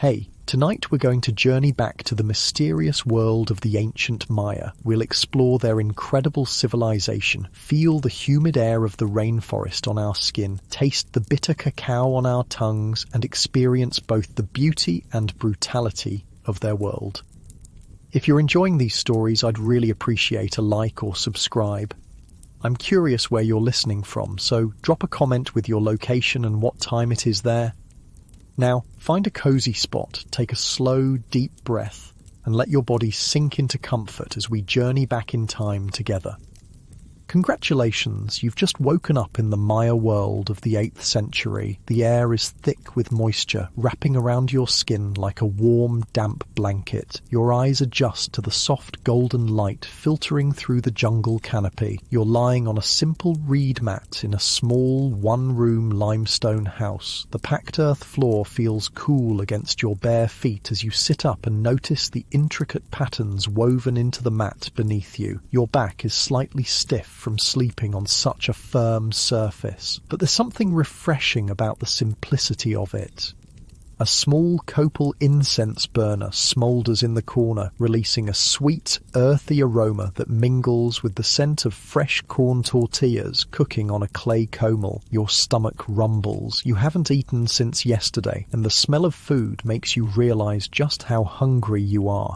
Hey, tonight we're going to journey back to the mysterious world of the ancient Maya. We'll explore their incredible civilization, feel the humid air of the rainforest on our skin, taste the bitter cacao on our tongues, and experience both the beauty and brutality of their world. If you're enjoying these stories, I'd really appreciate a like or subscribe. I'm curious where you're listening from, so drop a comment with your location and what time it is there. Now, find a cozy spot, take a slow, deep breath, and let your body sink into comfort as we journey back in time together. Congratulations, you've just woken up in the Maya world of the 8th century. The air is thick with moisture, wrapping around your skin like a warm, damp blanket. Your eyes adjust to the soft golden light filtering through the jungle canopy. You're lying on a simple reed mat in a small, one-room limestone house. The packed earth floor feels cool against your bare feet as you sit up and notice the intricate patterns woven into the mat beneath you. Your back is slightly stiff from sleeping on such a firm surface, but there's something refreshing about the simplicity of it. A small copal incense burner smoulders in the corner, releasing a sweet, earthy aroma that mingles with the scent of fresh corn tortillas cooking on a clay comel. Your stomach rumbles. You haven't eaten since yesterday, and the smell of food makes you realize just how hungry you are.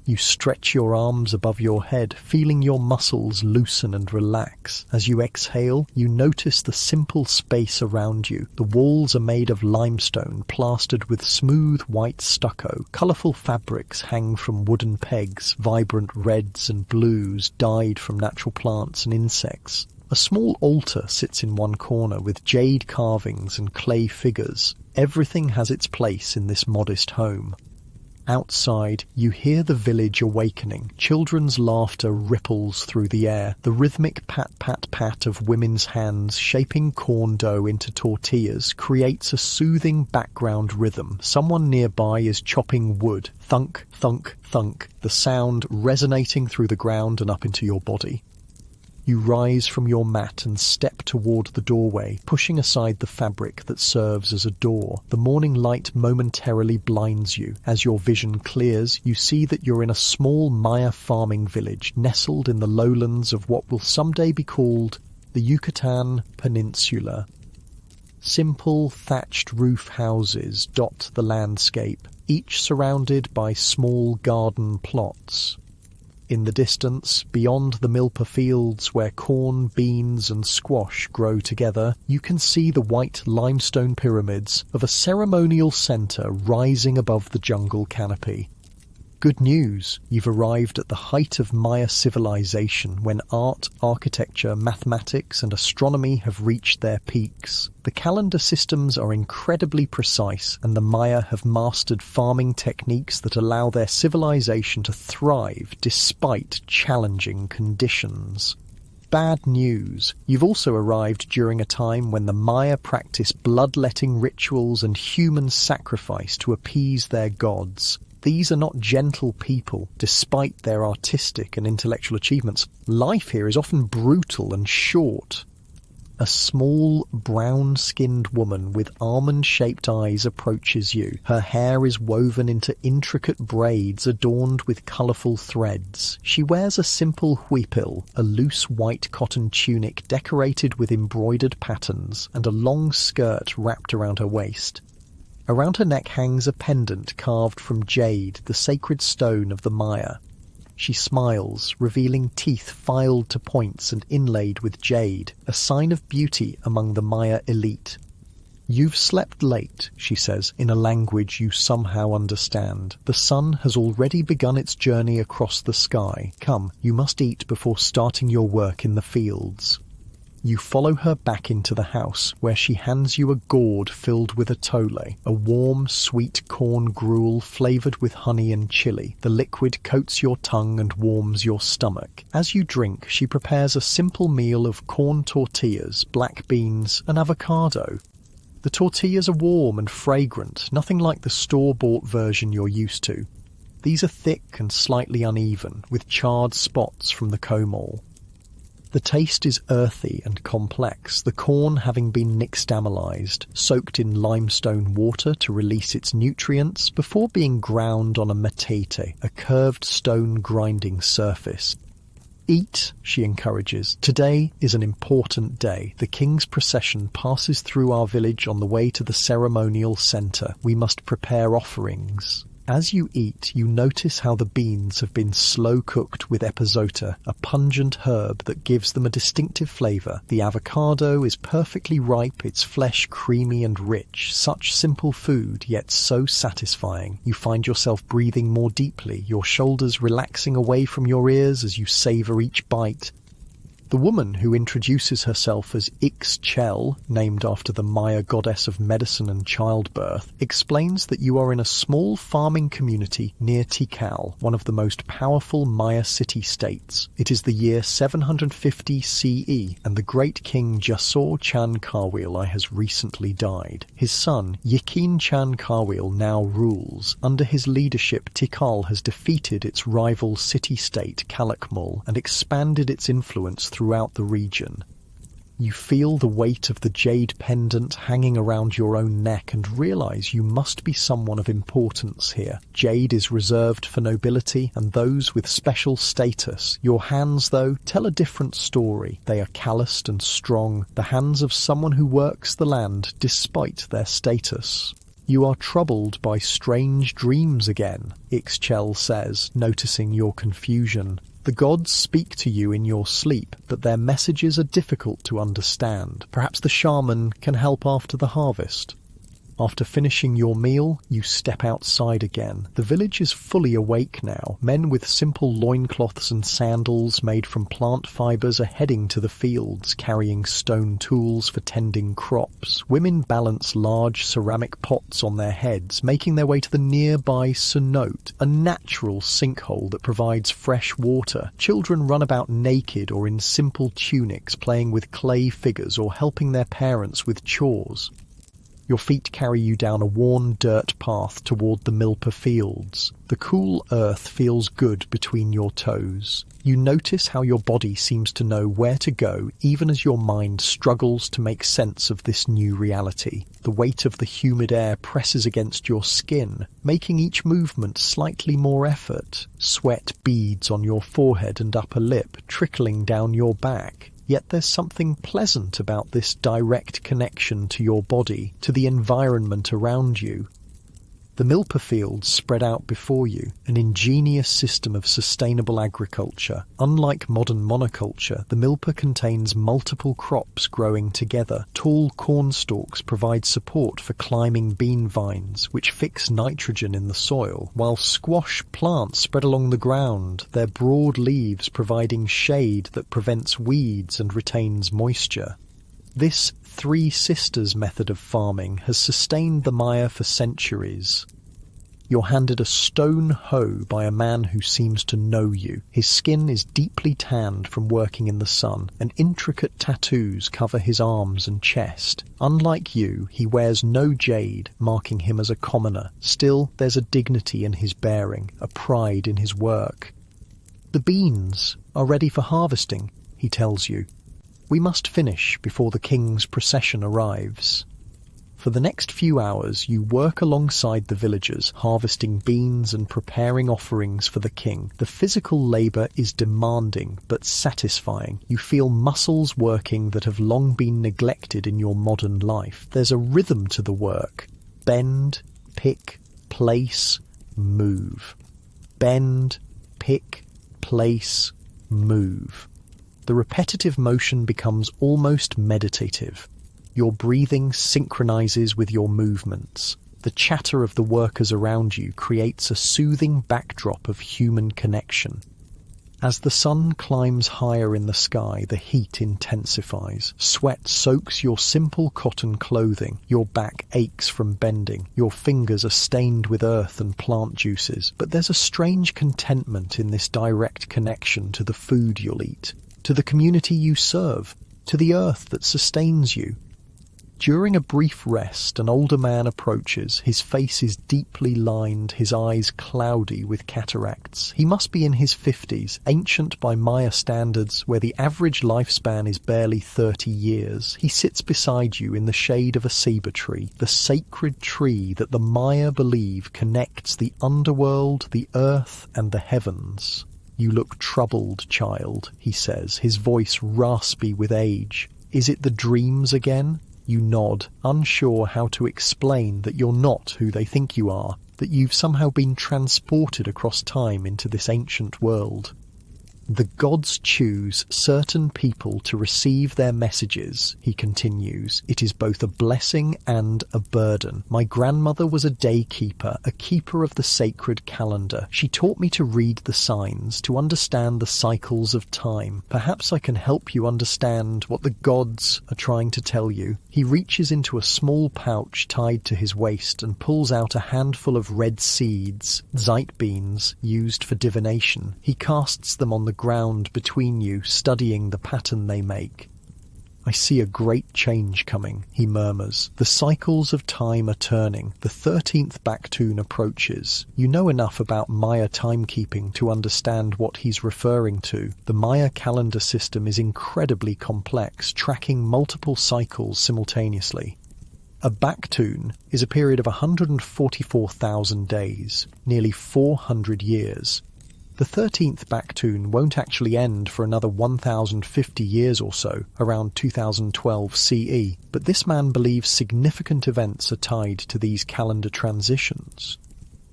You stretch your arms above your head, feeling your muscles loosen and relax. As you exhale, you notice the simple space around you. The walls are made of limestone, plastered with smooth white stucco. Colourful fabrics hang from wooden pegs, vibrant reds and blues dyed from natural plants and insects. A small altar sits in one corner with jade carvings and clay figures. Everything has its place in this modest home. Outside, you hear the village awakening. Children's laughter ripples through the air. The rhythmic pat-pat-pat of women's hands shaping corn dough into tortillas creates a soothing background rhythm. Someone nearby is chopping wood. Thunk, thunk, thunk, the sound resonating through the ground and up into your body. You rise from your mat and step toward the doorway, pushing aside the fabric that serves as a door. The morning light momentarily blinds you. As your vision clears, you see that you're in a small Maya farming village, nestled in the lowlands of what will someday be called the Yucatan Peninsula. Simple thatched roof houses dot the landscape, each surrounded by small garden plots. In the distance, beyond the milpa fields where corn, beans and squash grow together, you can see the white limestone pyramids of a ceremonial centre rising above the jungle canopy. Good news, you've arrived at the height of Maya civilization when art, architecture, mathematics and astronomy have reached their peaks. The calendar systems are incredibly precise, and the Maya have mastered farming techniques that allow their civilization to thrive despite challenging conditions. Bad news, you've also arrived during a time when the Maya practiced bloodletting rituals and human sacrifice to appease their gods. These are not gentle people, despite their artistic and intellectual achievements. Life here is often brutal and short. A small, brown-skinned woman with almond-shaped eyes approaches you. Her hair is woven into intricate braids adorned with colourful threads. She wears a simple huipil, a loose white cotton tunic decorated with embroidered patterns, and a long skirt wrapped around her waist. Around her neck hangs a pendant carved from jade, the sacred stone of the Maya. She smiles, revealing teeth filed to points and inlaid with jade, a sign of beauty among the Maya elite. "You've slept late," she says, in a language you somehow understand. "The sun has already begun its journey across the sky. Come, you must eat before starting your work in the fields." You follow her back into the house, where she hands you a gourd filled with atole, a warm, sweet corn gruel flavoured with honey and chili. The liquid coats your tongue and warms your stomach. As you drink, she prepares a simple meal of corn tortillas, black beans, and avocado. The tortillas are warm and fragrant, nothing like the store-bought version you're used to. These are thick and slightly uneven, with charred spots from the comol. The taste is earthy and complex, the corn having been nixtamalized, soaked in limestone water to release its nutrients before being ground on a matete, a curved stone grinding surface. Eat, she encourages. Today is an important day. The king's procession passes through our village on the way to the ceremonial centre. We must prepare offerings. As you eat, you notice how the beans have been slow-cooked with epizota, a pungent herb that gives them a distinctive flavour. The avocado is perfectly ripe, its flesh creamy and rich. Such simple food, yet so satisfying. You find yourself breathing more deeply, your shoulders relaxing away from your ears as you savour each bite. The woman, who introduces herself as Ixchel, named after the Maya goddess of medicine and childbirth, explains that you are in a small farming community near Tikal, one of the most powerful Maya city-states. It is the year 750 CE, and the great king Jasor Chan Karwil has recently died. His son, Yikin Chan Karwil, now rules. Under his leadership, Tikal has defeated its rival city-state, Kalakmul, and expanded its influence throughout the region. You feel the weight of the jade pendant hanging around your own neck and realise you must be someone of importance here. Jade is reserved for nobility and those with special status. Your hands, though, tell a different story. They are calloused and strong, the hands of someone who works the land despite their status. You are troubled by strange dreams again, Ixchel says, noticing your confusion. The gods speak to you in your sleep, but their messages are difficult to understand. Perhaps the shaman can help after the harvest. After finishing your meal, you step outside again. The village is fully awake now. Men with simple loincloths and sandals made from plant fibres are heading to the fields, carrying stone tools for tending crops. Women balance large ceramic pots on their heads, making their way to the nearby cenote, a natural sinkhole that provides fresh water. Children run about naked or in simple tunics, playing with clay figures or helping their parents with chores. Your feet carry you down a worn dirt path toward the milpa fields. The cool earth feels good between your toes. You notice how your body seems to know where to go, even as your mind struggles to make sense of this new reality. The weight of the humid air presses against your skin, making each movement slightly more effort. Sweat beads on your forehead and upper lip, trickling down your back. Yet there's something pleasant about this direct connection to your body, to the environment around you. The milpa fields spread out before you, an ingenious system of sustainable agriculture. Unlike modern monoculture, the milpa contains multiple crops growing together. Tall corn stalks provide support for climbing bean vines, which fix nitrogen in the soil, while squash plants spread along the ground, their broad leaves providing shade that prevents weeds and retains moisture. This Three Sisters method of farming has sustained the Maya for centuries. You're handed a stone hoe by a man who seems to know you. His skin is deeply tanned from working in the sun, and intricate tattoos cover his arms and chest. Unlike you, he wears no jade, marking him as a commoner. Still, there's a dignity in his bearing, a pride in his work. The beans are ready for harvesting, he tells you. We must finish before the king's procession arrives. For the next few hours, you work alongside the villagers, harvesting beans and preparing offerings for the king. The physical labour is demanding but satisfying. You feel muscles working that have long been neglected in your modern life. There's a rhythm to the work. Bend, pick, place, move. Bend, pick, place, move. The repetitive motion becomes almost meditative. Your breathing synchronizes with your movements. The chatter of the workers around you creates a soothing backdrop of human connection. As the sun climbs higher in the sky, the heat intensifies. Sweat soaks your simple cotton clothing. Your back aches from bending. Your fingers are stained with earth and plant juices. But there's a strange contentment in this direct connection to the food you'll eat, to the community you serve, to the earth that sustains you. During a brief rest, an older man approaches. His face is deeply lined, his eyes cloudy with cataracts. He must be in his 50s, ancient by Maya standards, where the average lifespan is barely 30 years. He sits beside you in the shade of a ceiba tree, the sacred tree that the Maya believe connects the underworld, the earth, and the heavens. "You look troubled, child," he says, his voice raspy with age. "Is it the dreams again?" You nod, unsure how to explain that you're not who they think you are, that you've somehow been transported across time into this ancient world. "The gods choose certain people to receive their messages," he continues. "It is both a blessing and a burden. My grandmother was a day keeper, a keeper of the sacred calendar. She taught me to read the signs, to understand the cycles of time. Perhaps I can help you understand what the gods are trying to tell you." He reaches into a small pouch tied to his waist and pulls out a handful of red seeds, zeit beans, used for divination. He casts them on the ground between you, studying the pattern they make. "I see a great change coming," he murmurs. "The cycles of time are turning. The 13th Baktun approaches. You know enough about Maya timekeeping to understand what he's referring to. The Maya calendar system is incredibly complex, tracking multiple cycles simultaneously. A Baktun is a period of 144,000 days, nearly 400 years. The 13th Baktun won't actually end for another 1,050 years or so, around 2012 CE, but this man believes significant events are tied to these calendar transitions.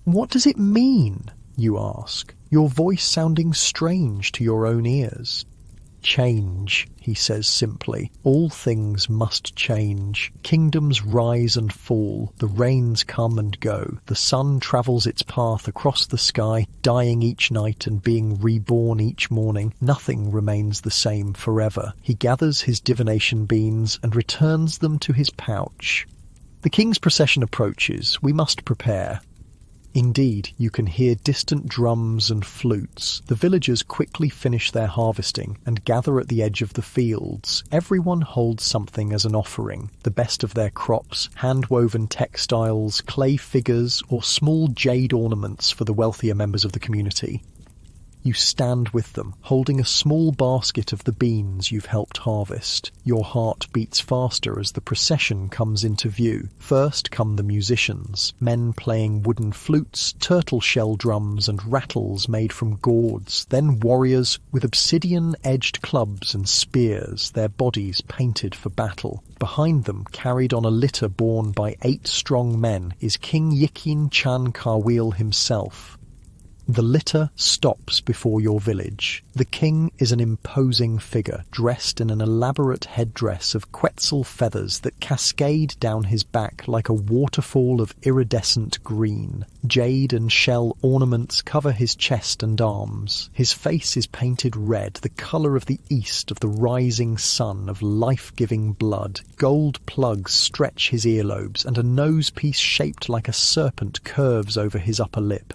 "What does it mean?" you ask, your voice sounding strange to your own ears. "Change," he says simply. "All things must change. Kingdoms rise and fall. The rains come and go. The sun travels its path across the sky, dying each night and being reborn each morning. Nothing remains the same forever." He gathers his divination beans and returns them to his pouch. The king's procession approaches. We must prepare. Indeed, you can hear distant drums and flutes. The villagers quickly finish their harvesting and gather at the edge of the fields. Everyone holds something as an offering, the best of their crops, hand-woven textiles, clay figures, or small jade ornaments for the wealthier members of the community. You stand with them, holding a small basket of the beans you've helped harvest. Your heart beats faster as the procession comes into view. First come the musicians, men playing wooden flutes, turtle shell drums and rattles made from gourds. Then warriors with obsidian-edged clubs and spears, their bodies painted for battle. Behind them, carried on a litter borne by 8 strong men, is King Yikin Chan Karweel himself. The litter stops before your village. The king is an imposing figure, dressed in an elaborate headdress of quetzal feathers that cascade down his back like a waterfall of iridescent green. Jade and shell ornaments cover his chest and arms. His face is painted red, the colour of the east of the rising sun of life-giving blood. Gold plugs stretch his earlobes, and a nose-piece shaped like a serpent curves over his upper lip.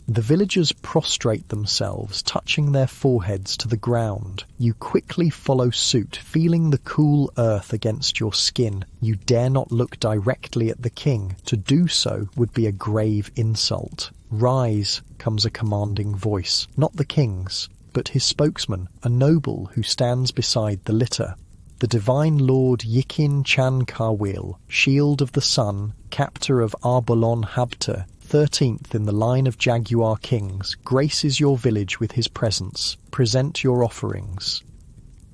The villagers prostrate themselves, touching their foreheads to the ground. You quickly follow suit, feeling the cool earth against your skin. You dare not look directly at the king. To do so would be a grave insult. "Rise," comes a commanding voice, not the king's, but his spokesman, a noble who stands beside the litter. The divine lord Yikin Chan Karweel, shield of the sun, captor of Arbolon Habta, 13th in the line of Jaguar kings, graces your village with his presence. Present your offerings.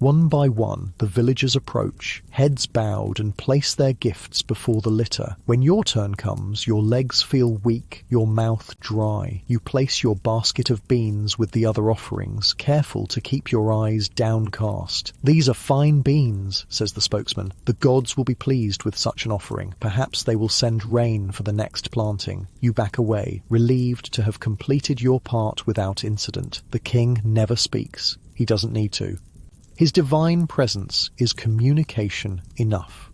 One by one, the villagers approach, heads bowed, and place their gifts before the litter. When your turn comes, your legs feel weak, your mouth dry. You place your basket of beans with the other offerings, careful to keep your eyes downcast. "These are fine beans," says the spokesman. "The gods will be pleased with such an offering. Perhaps they will send rain for the next planting." You back away, relieved to have completed your part without incident. The king never speaks. He doesn't need to. His divine presence is communication enough.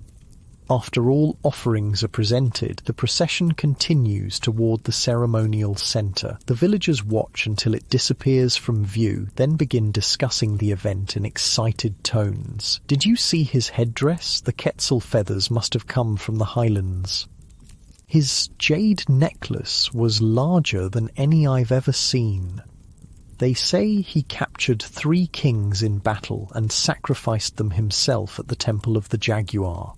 After all offerings are presented, the procession continues toward the ceremonial centre. The villagers watch until it disappears from view, then begin discussing the event in excited tones. "Did you see his headdress? The quetzal feathers must have come from the highlands. His jade necklace was larger than any I've ever seen. They say he captured 3 kings in battle and sacrificed them himself at the Temple of the Jaguar."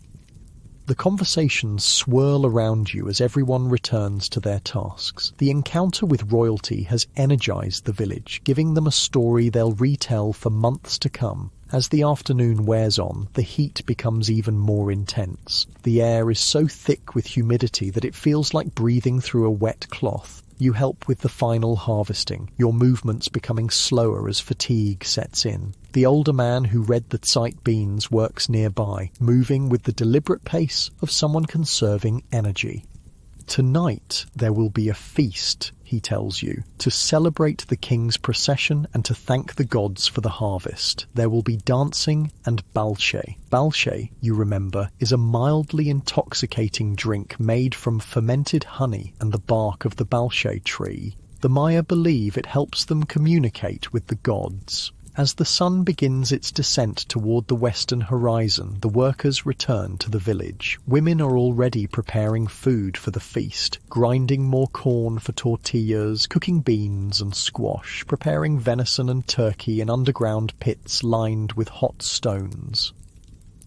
The conversations swirl around you as everyone returns to their tasks. The encounter with royalty has energized the village, giving them a story they'll retell for months to come. As the afternoon wears on, the heat becomes even more intense. The air is so thick with humidity that it feels like breathing through a wet cloth. You help with the final harvesting, your movements becoming slower as fatigue sets in. The older man who read the sight beans works nearby, moving with the deliberate pace of someone conserving energy. "Tonight there will be a feast," he tells you, "to celebrate the king's procession and to thank the gods for the harvest. There will be dancing and balshe." Balshe, you remember, is a mildly intoxicating drink made from fermented honey and the bark of the balshe tree. The Maya believe it helps them communicate with the gods. As the sun begins its descent toward the western horizon, the workers return to the village. Women are already preparing food for the feast, grinding more corn for tortillas, cooking beans and squash, preparing venison and turkey in underground pits lined with hot stones.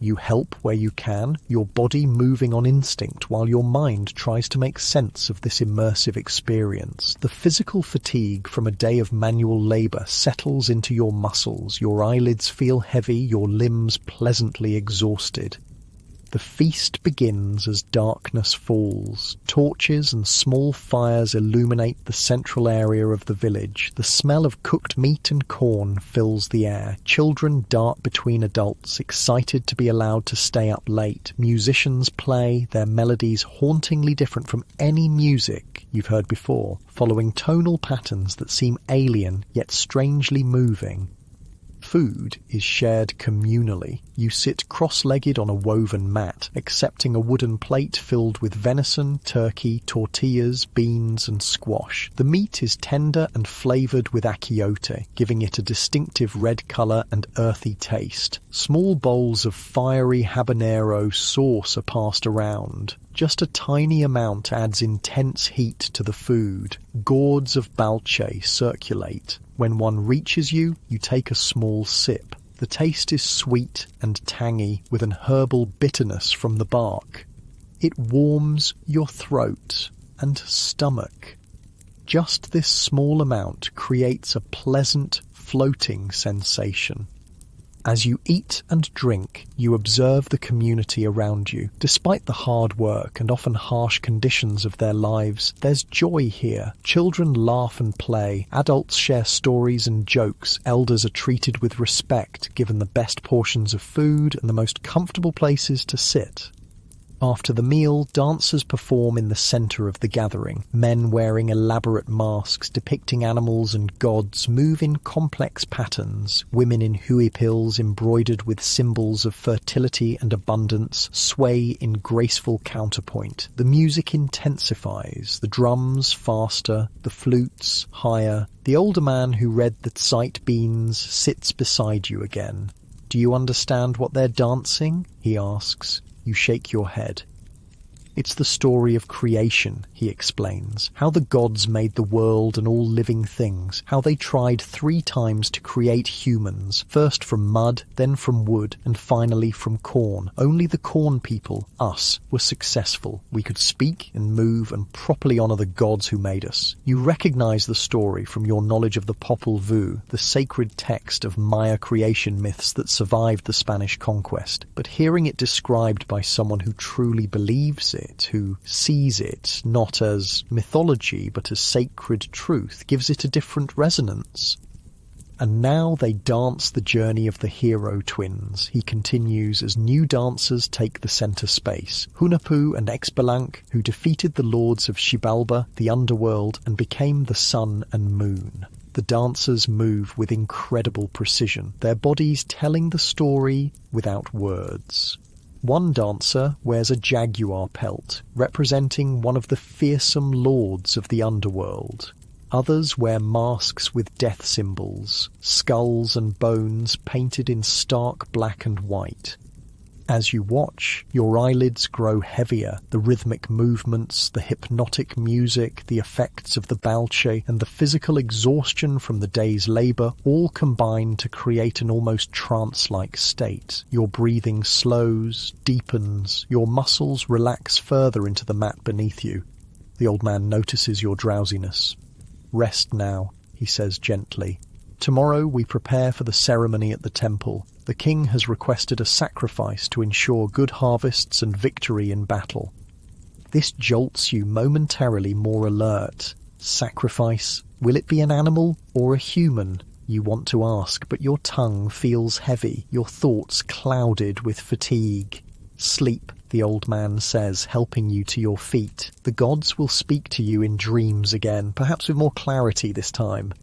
You help where you can, your body moving on instinct while your mind tries to make sense of this immersive experience. The physical fatigue from a day of manual labor settles into your muscles, your eyelids feel heavy, your limbs pleasantly exhausted. The feast begins as darkness falls. Torches and small fires illuminate the central area of the village. The smell of cooked meat and corn fills the air. Children dart between adults, excited to be allowed to stay up late. Musicians play, their melodies hauntingly different from any music you've heard before, following tonal patterns that seem alien yet strangely moving. Food is shared communally. You sit cross-legged on a woven mat, accepting a wooden plate filled with venison, turkey, tortillas, beans and squash. The meat is tender and flavoured with achiote, giving it a distinctive red colour and earthy taste. Small bowls of fiery habanero sauce are passed around. Just a tiny amount adds intense heat to the food. Gourds of balche circulate. When one reaches you, you take a small sip. The taste is sweet and tangy, with an herbal bitterness from the bark. It warms your throat and stomach. Just this small amount creates a pleasant, floating sensation. As you eat and drink, you observe the community around you. Despite the hard work and often harsh conditions of their lives, there's joy here. Children laugh and play. Adults share stories and jokes. Elders are treated with respect, given the best portions of food and the most comfortable places to sit. After the meal, dancers perform in the centre of the gathering. Men wearing elaborate masks depicting animals and gods move in complex patterns. Women in huipils embroidered with symbols of fertility and abundance sway in graceful counterpoint. The music intensifies, the drums faster, the flutes higher. The older man who read the sight beans sits beside you again. "Do you understand what they're dancing?" he asks. You shake your head. "It's the story of creation," he explains. "How the gods made the world and all living things. How they tried 3 times to create humans. First from mud, then from wood, and finally from corn. Only the corn people, us, were successful. We could speak and move and properly honor the gods who made us." You recognize the story from your knowledge of the Popol Vuh, the sacred text of Maya creation myths that survived the Spanish conquest. But hearing it described by someone who truly believes it, who sees it not as mythology but as sacred truth, gives it a different resonance. "And now they dance the journey of the hero twins," he continues as new dancers take the centre space. Hunahpu and Expelanque, who defeated the lords of Xibalba, the underworld, and became the sun and moon. The dancers move with incredible precision, their bodies telling the story without words. One dancer wears a jaguar pelt, representing one of the fearsome lords of the underworld. Others wear masks with death symbols, skulls and bones painted in stark black and white. As you watch, your eyelids grow heavier. The rhythmic movements, the hypnotic music, the effects of the balche, and the physical exhaustion from the day's labour all combine to create an almost trance-like state. Your breathing slows, deepens, your muscles relax further into the mat beneath you. The old man notices your drowsiness. "Rest now," he says gently. "Tomorrow we prepare for the ceremony at the temple. The king has requested a sacrifice to ensure good harvests and victory in battle." This jolts you momentarily more alert. Sacrifice? Will it be an animal or a human? You want to ask, but your tongue feels heavy, your thoughts clouded with fatigue. "Sleep," the old man says, helping you to your feet. "The gods will speak to you in dreams again, perhaps with more clarity this time."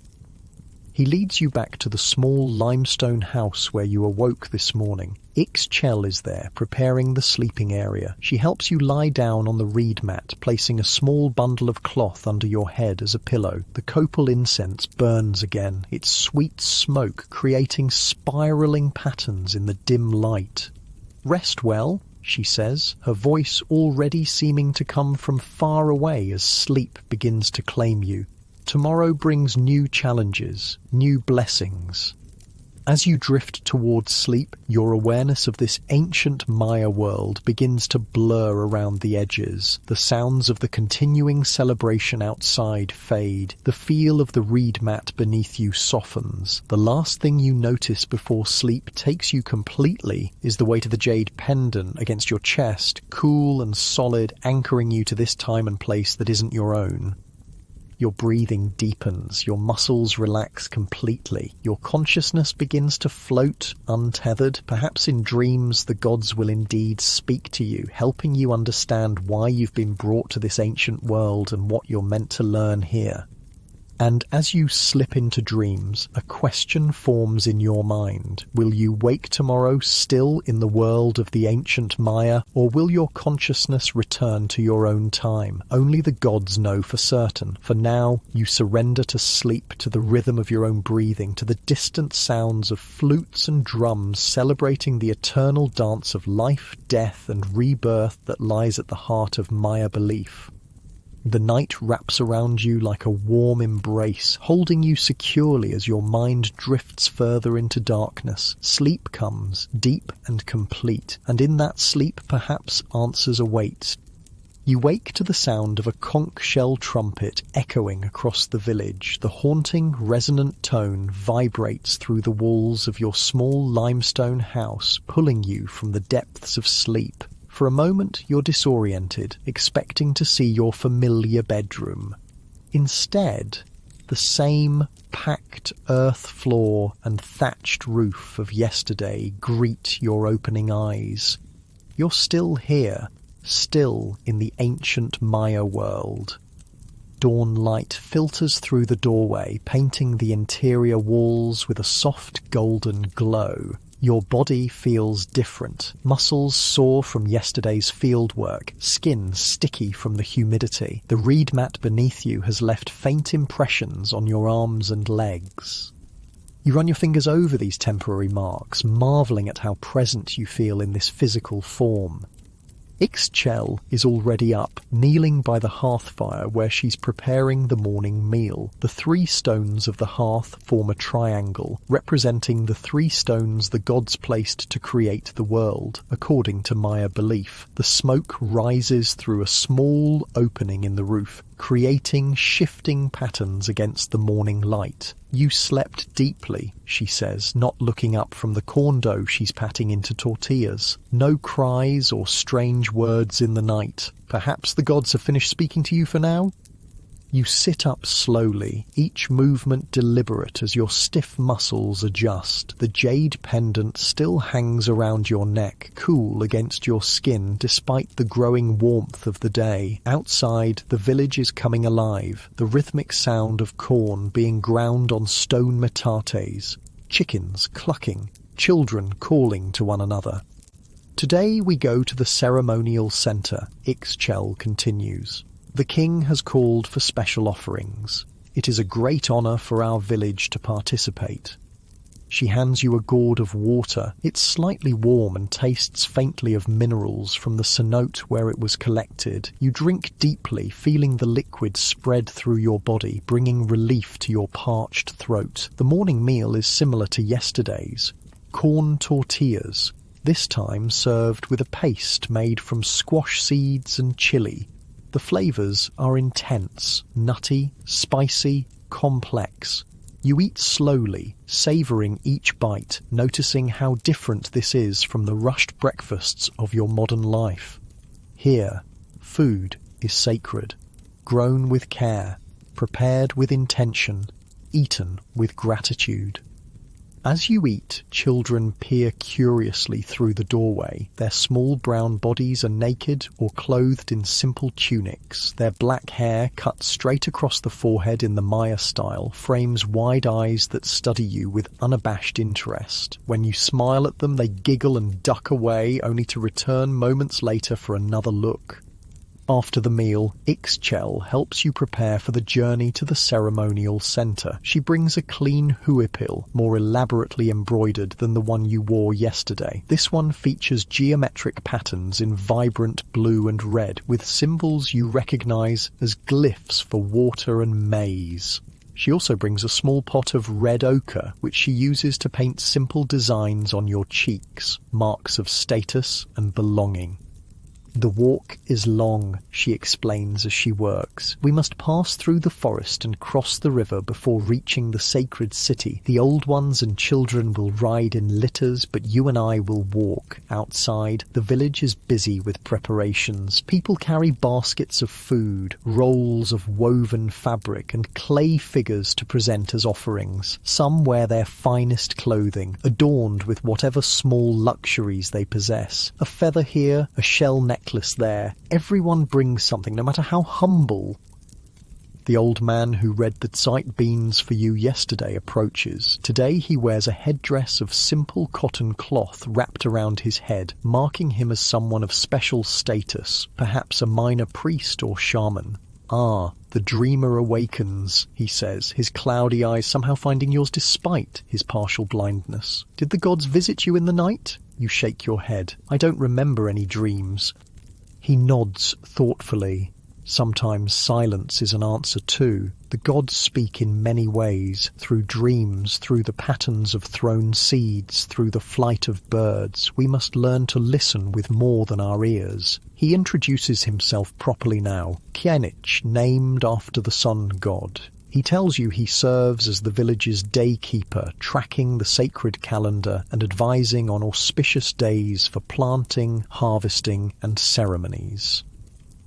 He leads you back to the small limestone house where you awoke this morning. Ixchel is there, preparing the sleeping area. She helps you lie down on the reed mat, placing a small bundle of cloth under your head as a pillow. The copal incense burns again, its sweet smoke creating spiralling patterns in the dim light. "Rest well," she says, her voice already seeming to come from far away as sleep begins to claim you. "Tomorrow brings new challenges, new blessings." As you drift towards sleep, your awareness of this ancient Maya world begins to blur around the edges. The sounds of the continuing celebration outside fade. The feel of the reed mat beneath you softens. The last thing you notice before sleep takes you completely is the weight of the jade pendant against your chest, cool and solid, anchoring you to this time and place that isn't your own. Your breathing deepens, your muscles relax completely, your consciousness begins to float, untethered. Perhaps in dreams the gods will indeed speak to you, helping you understand why you've been brought to this ancient world and what you're meant to learn here. And as you slip into dreams, a question forms in your mind. Will you wake tomorrow still in the world of the ancient Maya, or will your consciousness return to your own time? Only the gods know for certain. For now, you surrender to sleep, to the rhythm of your own breathing, to the distant sounds of flutes and drums celebrating the eternal dance of life, death, and rebirth that lies at the heart of Maya belief. The night wraps around you like a warm embrace, holding you securely as your mind drifts further into darkness. Sleep comes, deep and complete, and in that sleep perhaps answers await. You wake to the sound of a conch shell trumpet echoing across the village. The haunting, resonant tone vibrates through the walls of your small limestone house, pulling you from the depths of sleep. For a moment you're disoriented, expecting to see your familiar bedroom. Instead, the same packed earth floor and thatched roof of yesterday greet your opening eyes. You're still here, still in the ancient Maya world. Dawn light filters through the doorway, painting the interior walls with a soft golden glow. Your body feels different. Muscles sore from yesterday's fieldwork, skin sticky from the humidity. The reed mat beneath you has left faint impressions on your arms and legs. You run your fingers over these temporary marks, marvelling at how present you feel in this physical form. Ixchel is already up, kneeling by the hearth fire where she's preparing the morning meal. The 3 stones of the hearth form a triangle, representing the 3 stones the gods placed to create the world, according to Maya belief. The smoke rises through a small opening in the roof, creating shifting patterns against the morning light. "You slept deeply," she says, not looking up from the corn dough she's patting into tortillas. No cries or strange words in the night. Perhaps the gods have finished speaking to you for now? You sit up slowly, each movement deliberate as your stiff muscles adjust. The jade pendant still hangs around your neck, cool against your skin despite the growing warmth of the day. Outside, the village is coming alive, the rhythmic sound of corn being ground on stone metates, chickens clucking, children calling to one another. Today we go to the ceremonial centre, Ixchel continues. The king has called for special offerings. It is a great honour for our village to participate. She hands you a gourd of water. It's slightly warm and tastes faintly of minerals from the cenote where it was collected. You drink deeply, feeling the liquid spread through your body, bringing relief to your parched throat. The morning meal is similar to yesterday's. Corn tortillas, this time served with a paste made from squash seeds and chili. The flavours are intense, nutty, spicy, complex. You eat slowly, savouring each bite, noticing how different this is from the rushed breakfasts of your modern life. Here, food is sacred, grown with care, prepared with intention, eaten with gratitude. As you eat, children peer curiously through the doorway. Their small brown bodies are naked or clothed in simple tunics. Their black hair, cut straight across the forehead in the Maya style, frames wide eyes that study you with unabashed interest. When you smile at them, they giggle and duck away, only to return moments later for another look. After the meal, Ixchel helps you prepare for the journey to the ceremonial centre. She brings a clean huipil, more elaborately embroidered than the one you wore yesterday. This one features geometric patterns in vibrant blue and red, with symbols you recognise as glyphs for water and maize. She also brings a small pot of red ochre, which she uses to paint simple designs on your cheeks, marks of status and belonging. The walk is long, she explains as she works. We must pass through the forest and cross the river before reaching the sacred city. The old ones and children will ride in litters, but you and I will walk. Outside, the village is busy with preparations. People carry baskets of food, rolls of woven fabric, and clay figures to present as offerings. Some wear their finest clothing, adorned with whatever small luxuries they possess. A feather here, a shell necklace there. Everyone brings something, no matter how humble. The old man who read the sight beans for you yesterday approaches. Today he wears a headdress of simple cotton cloth wrapped around his head, marking him as someone of special status, perhaps a minor priest or shaman. Ah, the dreamer awakens, he says, his cloudy eyes somehow finding yours despite his partial blindness. Did the gods visit you in the night? You shake your head. I don't remember any dreams. He nods thoughtfully. Sometimes silence is an answer too. The gods speak in many ways, through dreams, through the patterns of thrown seeds, through the flight of birds. We must learn to listen with more than our ears. He introduces himself properly now. Kienich, named after the sun god. He tells you he serves as the village's daykeeper, tracking the sacred calendar and advising on auspicious days for planting, harvesting, and ceremonies.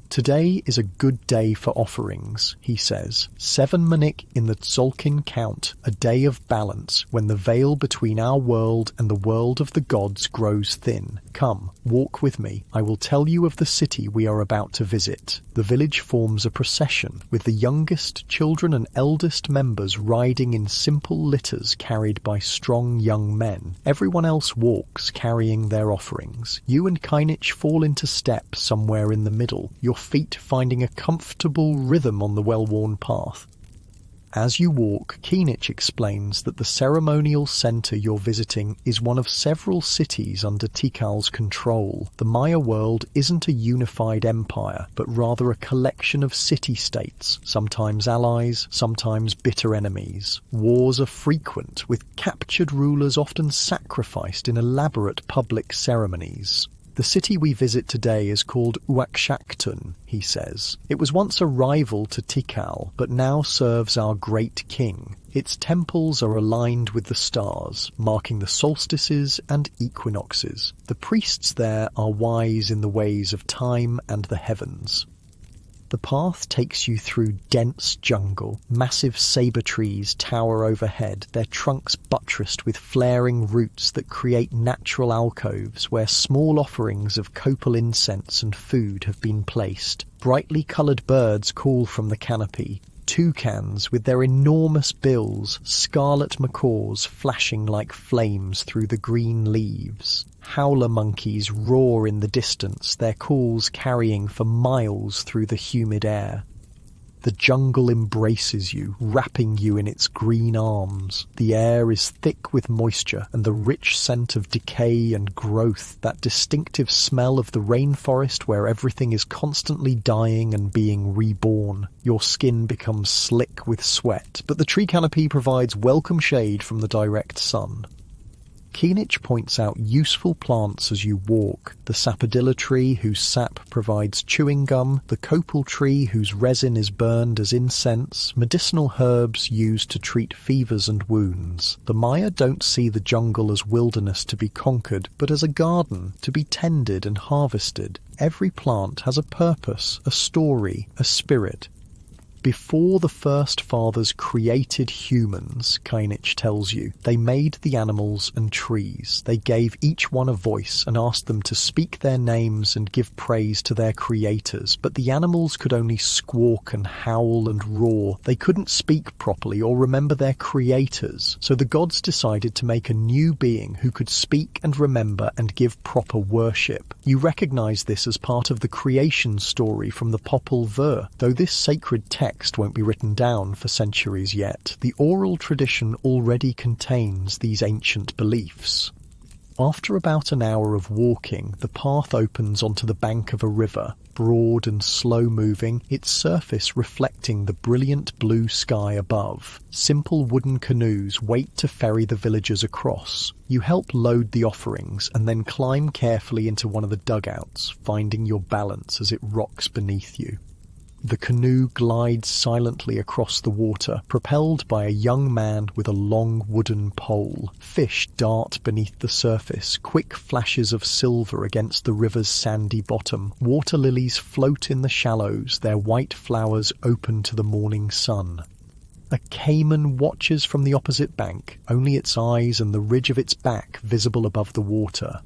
Today is a good day for offerings, he says. 7 Manik in the Tzolkin count, a day of balance, when the veil between our world and the world of the gods grows thin. Come, walk with me. I will tell you of the city we are about to visit. The village forms a procession, with the youngest children and eldest members riding in simple litters carried by strong young men. Everyone else walks, carrying their offerings. You and Kainich fall into step somewhere in the middle, your feet finding a comfortable rhythm on the well-worn path. As you walk, Kienich explains that the ceremonial centre you're visiting is one of several cities under Tikal's control. The Maya world isn't a unified empire, but rather a collection of city-states, sometimes allies, sometimes bitter enemies. Wars are frequent, with captured rulers often sacrificed in elaborate public ceremonies. The city we visit today is called Uakshaktun, he says. It was once a rival to Tikal, but now serves our great king. Its temples are aligned with the stars, marking the solstices and equinoxes. The priests there are wise in the ways of time and the heavens. The path takes you through dense jungle. Massive sabre trees tower overhead, their trunks buttressed with flaring roots that create natural alcoves where small offerings of copal incense and food have been placed. Brightly coloured birds call from the canopy. toucans with their enormous bills, scarlet macaws flashing like flames through the green leaves. Howler monkeys roar in the distance, their calls carrying for miles through the humid air. The jungle embraces you, wrapping you in its green arms. The air is thick with moisture and the rich scent of decay and growth, that distinctive smell of the rainforest where everything is constantly dying and being reborn. Your skin becomes slick with sweat, but the tree canopy provides welcome shade from the direct sun. Keenich points out useful plants as you walk: the sapodilla tree, whose sap provides chewing gum, the copal tree, whose resin is burned as incense, medicinal herbs used to treat fevers and wounds. The Maya don't see the jungle as wilderness to be conquered, but as a garden to be tended and harvested. Every plant has a purpose, a story, a spirit. Before the first fathers created humans, Keenich tells you, they made the animals and trees. They gave each one a voice and asked them to speak their names and give praise to their creators. But the animals could only squawk and howl and roar. They couldn't speak properly or remember their creators. So the gods decided to make a new being who could speak and remember and give proper worship. You recognize this as part of the creation story from the Popol Vuh. Though this sacred text won't be written down for centuries yet, the oral tradition already contains these ancient beliefs. After about an hour of walking, the path opens onto the bank of a river, broad and slow-moving, its surface reflecting the brilliant blue sky above. Simple wooden canoes wait to ferry the villagers across. You help load the offerings and then climb carefully into one of the dugouts, finding your balance as it rocks beneath you. The canoe glides silently across the water, propelled by a young man with a long wooden pole. Fish dart beneath the surface, quick flashes of silver against the river's sandy bottom. Water lilies float in the shallows, their white flowers open to the morning sun. A caiman watches from the opposite bank, only its eyes and the ridge of its back visible above the water.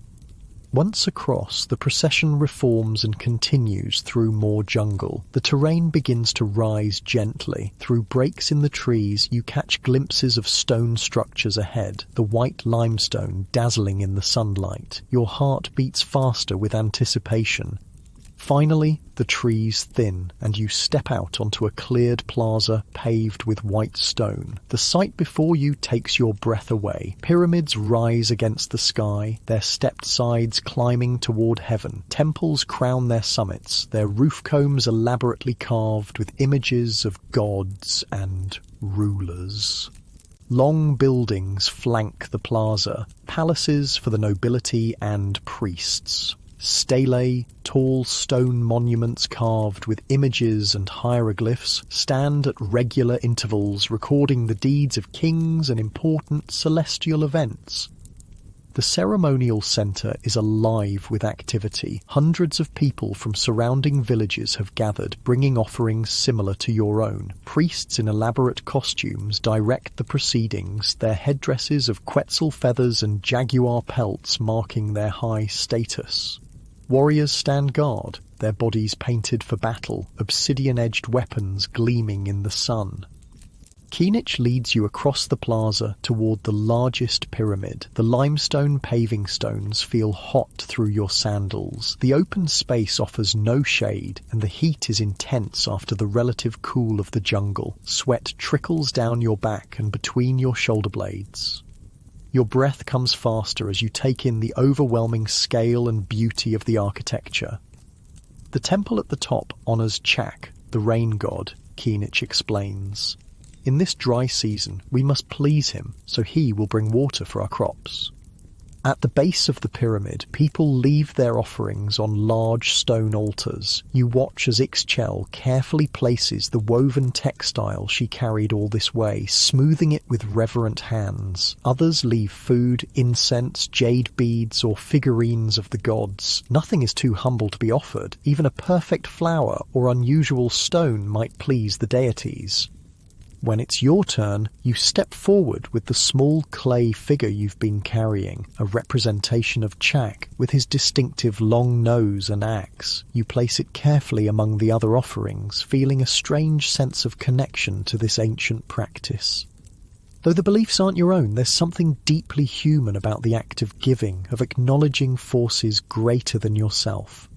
Once across, the procession reforms and continues through more jungle. The terrain begins to rise gently. Through breaks in the trees, you catch glimpses of stone structures ahead, the white limestone dazzling in the sunlight. Your heart beats faster with anticipation. Finally, the trees thin, and you step out onto a cleared plaza paved with white stone. The sight before you takes your breath away. Pyramids rise against the sky, their stepped sides climbing toward heaven. Temples crown their summits, their roof combs elaborately carved with images of gods and rulers. Long buildings flank the plaza, palaces for the nobility and priests. Stelae, tall stone monuments carved with images and hieroglyphs, stand at regular intervals recording the deeds of kings and important celestial events. The ceremonial centre is alive with activity. Hundreds of people from surrounding villages have gathered, bringing offerings similar to your own. Priests in elaborate costumes direct the proceedings, their headdresses of quetzal feathers and jaguar pelts marking their high status. Warriors stand guard, their bodies painted for battle, obsidian-edged weapons gleaming in the sun. Keenich leads you across the plaza toward the largest pyramid. The limestone paving stones feel hot through your sandals. The open space offers no shade, and the heat is intense after the relative cool of the jungle. Sweat trickles down your back and between your shoulder blades. Your breath comes faster as you take in the overwhelming scale and beauty of the architecture. The temple at the top honours Chak, the rain god, Keenich explains. In this dry season, we must please him, so he will bring water for our crops. At the base of the pyramid, people leave their offerings on large stone altars. You watch as Ixchel carefully places the woven textile she carried all this way, smoothing it with reverent hands. Others leave food, incense, jade beads, or figurines of the gods. Nothing is too humble to be offered. Even a perfect flower or unusual stone might please the deities. When it's your turn, you step forward with the small clay figure you've been carrying, a representation of Chak with his distinctive long nose and axe. You place it carefully among the other offerings, feeling a strange sense of connection to this ancient practice. Though the beliefs aren't your own, there's something deeply human about the act of giving, of acknowledging forces greater than yourself.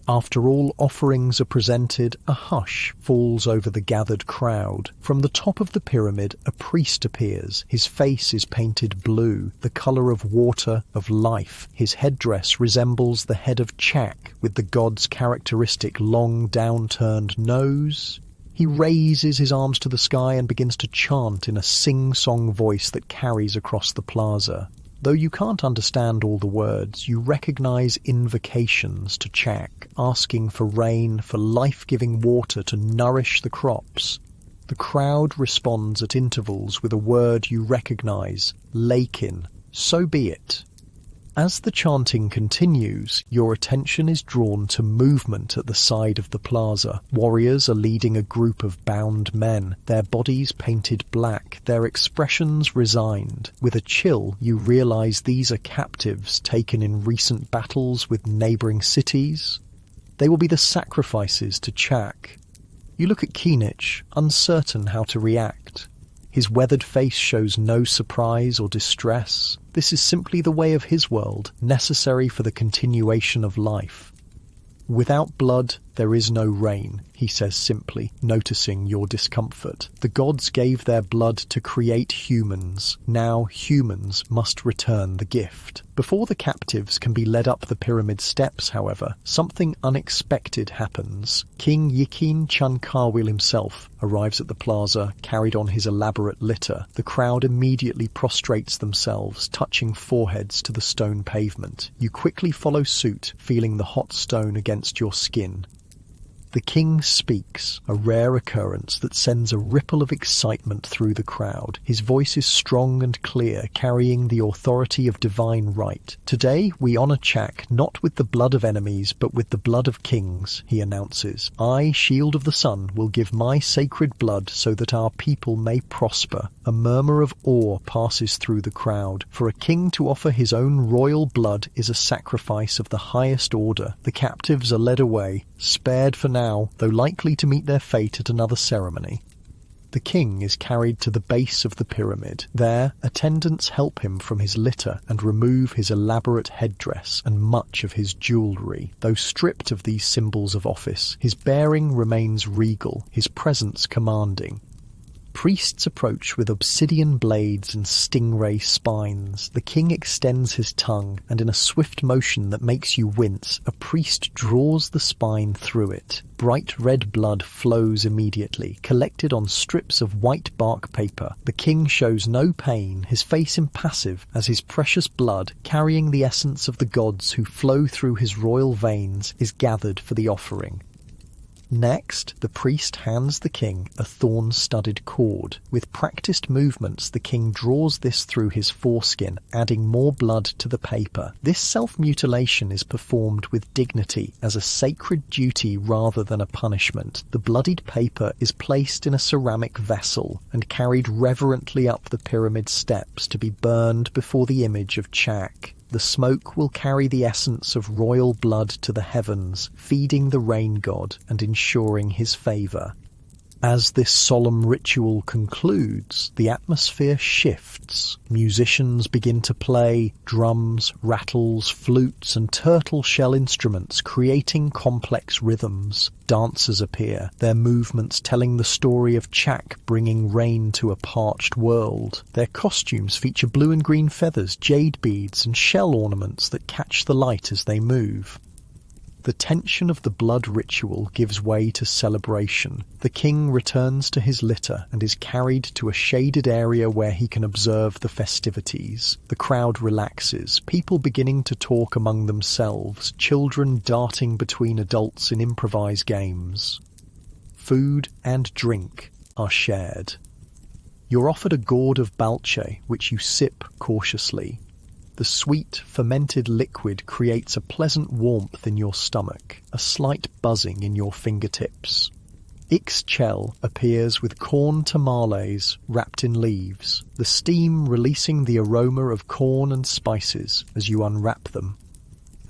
After all offerings are presented, a hush falls over the gathered crowd. From the top of the pyramid, a priest appears. His face is painted blue, the colour of water, of life. His headdress resembles the head of Chak, with the god's characteristic long downturned nose. He raises his arms to the sky and begins to chant in a sing-song voice that carries across the plaza. Though you can't understand all the words, you recognize invocations to Chak, asking for rain, for life-giving water to nourish the crops. The crowd responds at intervals with a word you recognize, Lakin. So be it. As the chanting continues, your attention is drawn to movement at the side of the plaza. Warriors are leading a group of bound men, their bodies painted black, their expressions resigned. With a chill, you realize these are captives taken in recent battles with neighboring cities. They will be the sacrifices to Chak. You look at Keenich, uncertain how to react. His weathered face shows no surprise or distress. This is simply the way of his world, necessary for the continuation of life. Without blood, there is no rain, he says simply, noticing your discomfort. The gods gave their blood to create humans. Now humans must return the gift. Before the captives can be led up the pyramid steps, however, something unexpected happens. King Yikin Chankawil himself arrives at the plaza, carried on his elaborate litter. The crowd immediately prostrates themselves, touching foreheads to the stone pavement. You quickly follow suit, feeling the hot stone against your skin. The king speaks, a rare occurrence that sends a ripple of excitement through the crowd. His voice is strong and clear, carrying the authority of divine right. Today we honour Chak not with the blood of enemies, but with the blood of kings, he announces. I, Shield of the Sun, will give my sacred blood so that our people may prosper. A murmur of awe passes through the crowd. For a king to offer his own royal blood is a sacrifice of the highest order. The captives are led away, spared for now, though likely to meet their fate at another ceremony. The king is carried to the base of the pyramid. There, attendants help him from his litter and remove his elaborate headdress and much of his jewellery. Though stripped of these symbols of office, his bearing remains regal, his presence commanding. Priests approach with obsidian blades and stingray spines. The king extends his tongue, and in a swift motion that makes you wince, a priest draws the spine through it. Bright red blood flows immediately, collected on strips of white bark paper. The king shows no pain, his face impassive, as his precious blood, carrying the essence of the gods who flow through his royal veins, is gathered for the offering. Next, the priest hands the king a thorn-studded cord. With practiced movements, the king draws this through his foreskin, adding more blood to the paper. This self-mutilation is performed with dignity, as a sacred duty rather than a punishment. The bloodied paper is placed in a ceramic vessel and carried reverently up the pyramid steps to be burned before the image of Chak. The smoke will carry the essence of royal blood to the heavens, feeding the rain god and ensuring his favour. As this solemn ritual concludes, the atmosphere shifts. Musicians begin to play, drums, rattles, flutes and turtle shell instruments creating complex rhythms. Dancers appear, their movements telling the story of Chak bringing rain to a parched world. Their costumes feature blue and green feathers, jade beads and shell ornaments that catch the light as they move. The tension of the blood ritual gives way to celebration. The king returns to his litter and is carried to a shaded area where he can observe the festivities. The crowd relaxes, people beginning to talk among themselves, children darting between adults in improvised games. Food and drink are shared. You're offered a gourd of balche, which you sip cautiously. The sweet, fermented liquid creates a pleasant warmth in your stomach, a slight buzzing in your fingertips. Ixchel appears with corn tamales wrapped in leaves, the steam releasing the aroma of corn and spices as you unwrap them.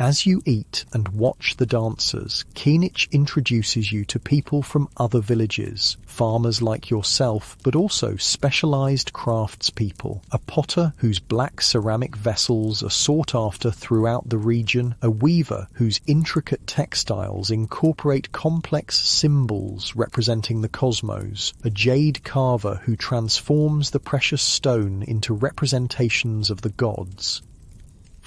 As you eat and watch the dancers, Keenich introduces you to people from other villages, farmers like yourself, but also specialized craftspeople, a potter whose black ceramic vessels are sought after throughout the region, a weaver whose intricate textiles incorporate complex symbols representing the cosmos, a jade carver who transforms the precious stone into representations of the gods.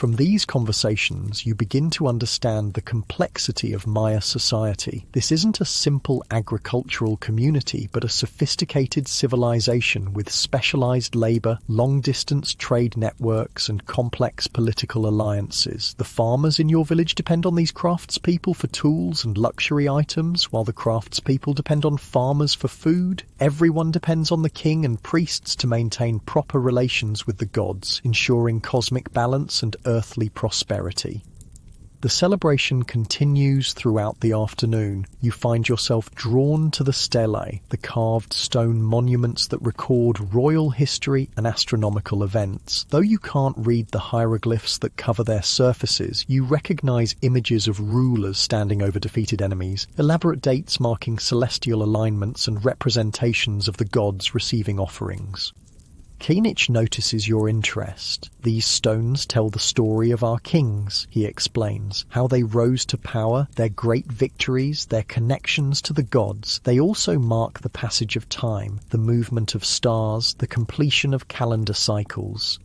From these conversations, you begin to understand the complexity of Maya society. This isn't a simple agricultural community, but a sophisticated civilization with specialized labor, long-distance trade networks, and complex political alliances. The farmers in your village depend on these craftspeople for tools and luxury items, while the craftspeople depend on farmers for food. Everyone depends on the king and priests to maintain proper relations with the gods, ensuring cosmic balance and earthly prosperity. The celebration continues throughout the afternoon. You find yourself drawn to the stelae, the carved stone monuments that record royal history and astronomical events. Though you can't read the hieroglyphs that cover their surfaces, you recognize images of rulers standing over defeated enemies, elaborate dates marking celestial alignments, and representations of the gods receiving offerings. Keenich notices your interest. These stones tell the story of our kings, he explains, how they rose to power, their great victories, their connections to the gods. They also mark the passage of time, the movement of stars, the completion of calendar cycles.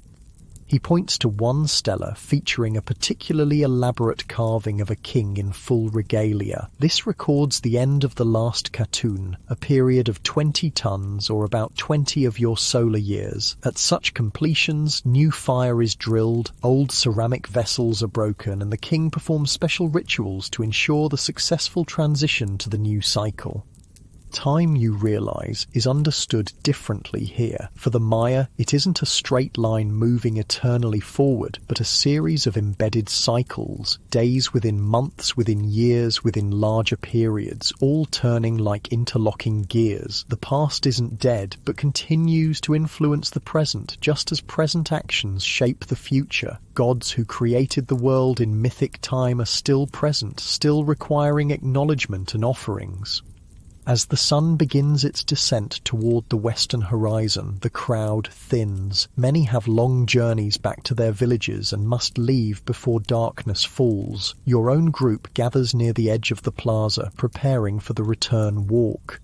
He points to one stela featuring a particularly elaborate carving of a king in full regalia. This records the end of the last Khatun, a period of 20 tons or about 20 of your solar years. At such completions, new fire is drilled, old ceramic vessels are broken, and the king performs special rituals to ensure the successful transition to the new cycle. Time, you realize, is understood differently here. For the Maya, it isn't a straight line moving eternally forward, but a series of embedded cycles, days within months, within years, within larger periods, all turning like interlocking gears. The past isn't dead, but continues to influence the present, just as present actions shape the future. Gods who created the world in mythic time are still present, still requiring acknowledgement and offerings. As the sun begins its descent toward the western horizon, the crowd thins. Many have long journeys back to their villages and must leave before darkness falls. Your own group gathers near the edge of the plaza, preparing for the return walk.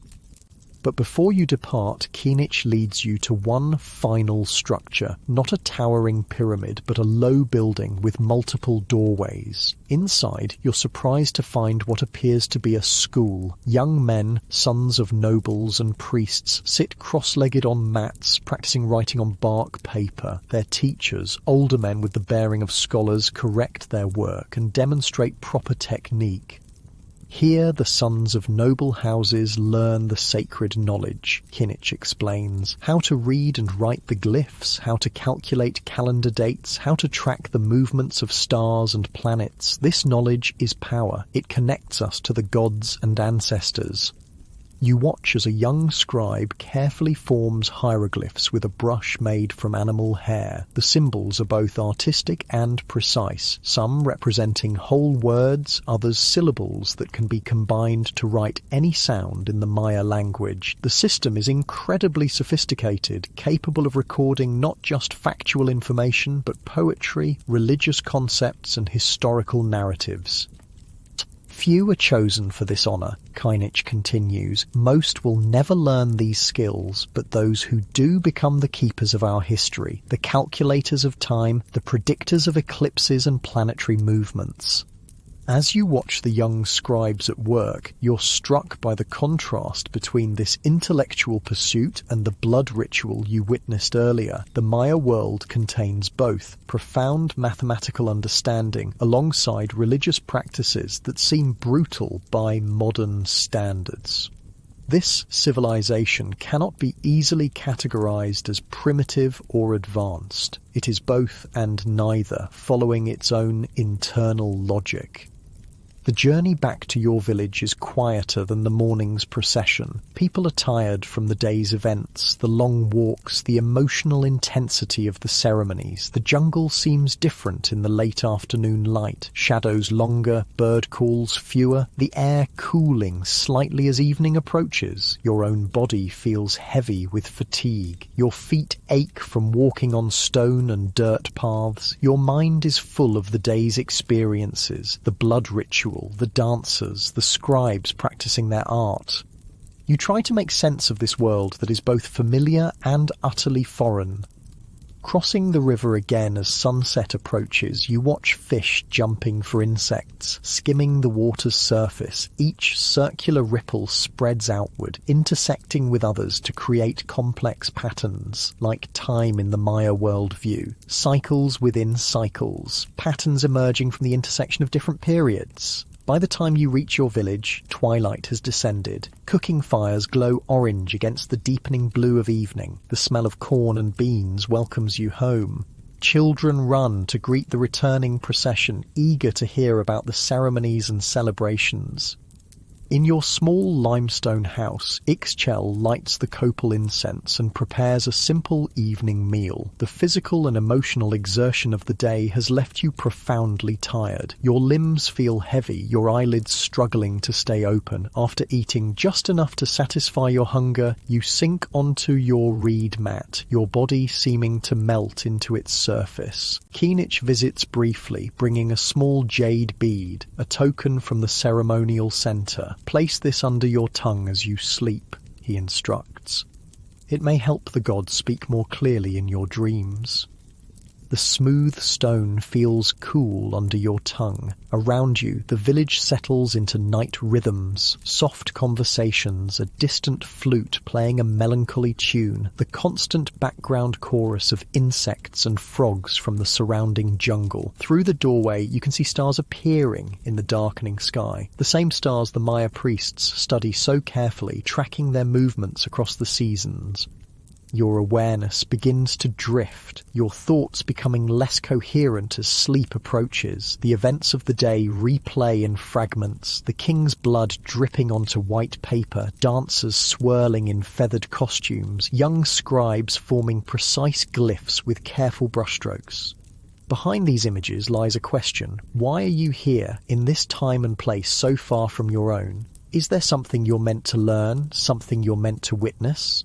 But before you depart, Keenich leads you to one final structure, not a towering pyramid, but a low building with multiple doorways. Inside, you're surprised to find what appears to be a school. Young men, sons of nobles and priests, sit cross-legged on mats, practicing writing on bark paper. Their teachers, older men with the bearing of scholars, correct their work and demonstrate proper technique. Here the sons of noble houses learn the sacred knowledge, Keenich explains. How to read and write the glyphs, how to calculate calendar dates, how to track the movements of stars and planets. This knowledge is power. It connects us to the gods and ancestors. You watch as a young scribe carefully forms hieroglyphs with a brush made from animal hair. The symbols are both artistic and precise, some representing whole words, others syllables that can be combined to write any sound in the Maya language. The system is incredibly sophisticated, capable of recording not just factual information, but poetry, religious concepts, and historical narratives. Few are chosen for this honour, Keenich continues. Most will never learn these skills, but those who do become the keepers of our history, the calculators of time, the predictors of eclipses and planetary movements. As you watch the young scribes at work, you're struck by the contrast between this intellectual pursuit and the blood ritual you witnessed earlier. The Maya world contains both profound mathematical understanding alongside religious practices that seem brutal by modern standards. This civilization cannot be easily categorized as primitive or advanced. It is both and neither, following its own internal logic. The journey back to your village is quieter than the morning's procession. People are tired from the day's events, the long walks, the emotional intensity of the ceremonies. The jungle seems different in the late afternoon light. Shadows longer, bird calls fewer, the air cooling slightly as evening approaches. Your own body feels heavy with fatigue. Your feet ache from walking on stone and dirt paths. Your mind is full of the day's experiences, the blood ritual, the dancers, the scribes practicing their art. You try to make sense of this world that is both familiar and utterly foreign. Crossing the river again as sunset approaches, you watch fish jumping for insects, skimming the water's surface. Each circular ripple spreads outward, intersecting with others to create complex patterns, like time in the Maya worldview. Cycles within cycles, patterns emerging from the intersection of different periods. By the time you reach your village, twilight has descended. Cooking fires glow orange against the deepening blue of evening. The smell of corn and beans welcomes you home. Children run to greet the returning procession, eager to hear about the ceremonies and celebrations. In your small limestone house, Ixchel lights the copal incense and prepares a simple evening meal. The physical and emotional exertion of the day has left you profoundly tired. Your limbs feel heavy, your eyelids struggling to stay open. After eating just enough to satisfy your hunger, you sink onto your reed mat, your body seeming to melt into its surface. Kinich visits briefly, bringing a small jade bead, a token from the ceremonial center. Place this under your tongue as you sleep, he instructs. It may help the gods speak more clearly in your dreams. The smooth stone feels cool under your tongue. Around you, the village settles into night rhythms, soft conversations, a distant flute playing a melancholy tune, the constant background chorus of insects and frogs from the surrounding jungle. Through the doorway, you can see stars appearing in the darkening sky, the same stars the Maya priests study so carefully, tracking their movements across the seasons. Your awareness begins to drift, your thoughts becoming less coherent as sleep approaches. The events of the day replay in fragments, the king's blood dripping onto white paper, dancers swirling in feathered costumes, young scribes forming precise glyphs with careful brushstrokes. Behind these images lies a question. Why are you here, in this time and place so far from your own? Is there something you're meant to learn, something you're meant to witness?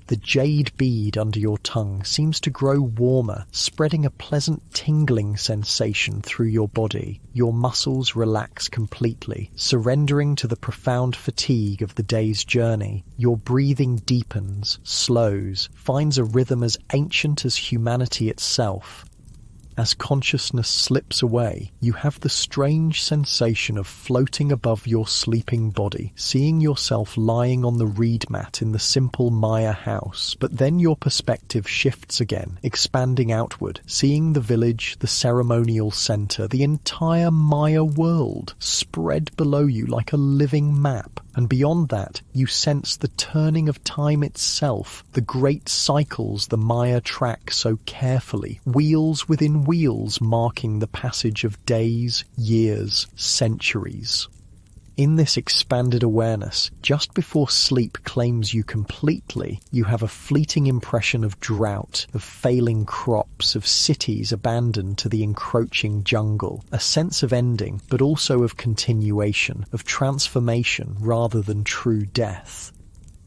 The jade bead under your tongue seems to grow warmer, spreading a pleasant tingling sensation through your body. Your muscles relax completely, surrendering to the profound fatigue of the day's journey. Your breathing deepens, slows, finds a rhythm as ancient as humanity itself. As consciousness slips away, you have the strange sensation of floating above your sleeping body, seeing yourself lying on the reed mat in the simple Maya house. But then your perspective shifts again, expanding outward, seeing the village, the ceremonial center, the entire Maya world spread below you like a living map. And beyond that, you sense the turning of time itself, the great cycles the Maya track so carefully, wheels within wheels marking the passage of days, years, centuries. In this expanded awareness, just before sleep claims you completely, you have a fleeting impression of drought, of failing crops, of cities abandoned to the encroaching jungle, a sense of ending, but also of continuation, of transformation rather than true death.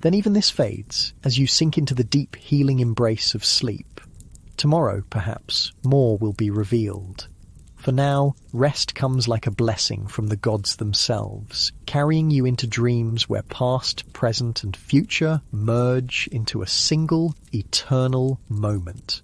Then even this fades, as you sink into the deep healing embrace of sleep. Tomorrow, perhaps, more will be revealed. For now, rest comes like a blessing from the gods themselves, carrying you into dreams where past, present, and future merge into a single, eternal moment.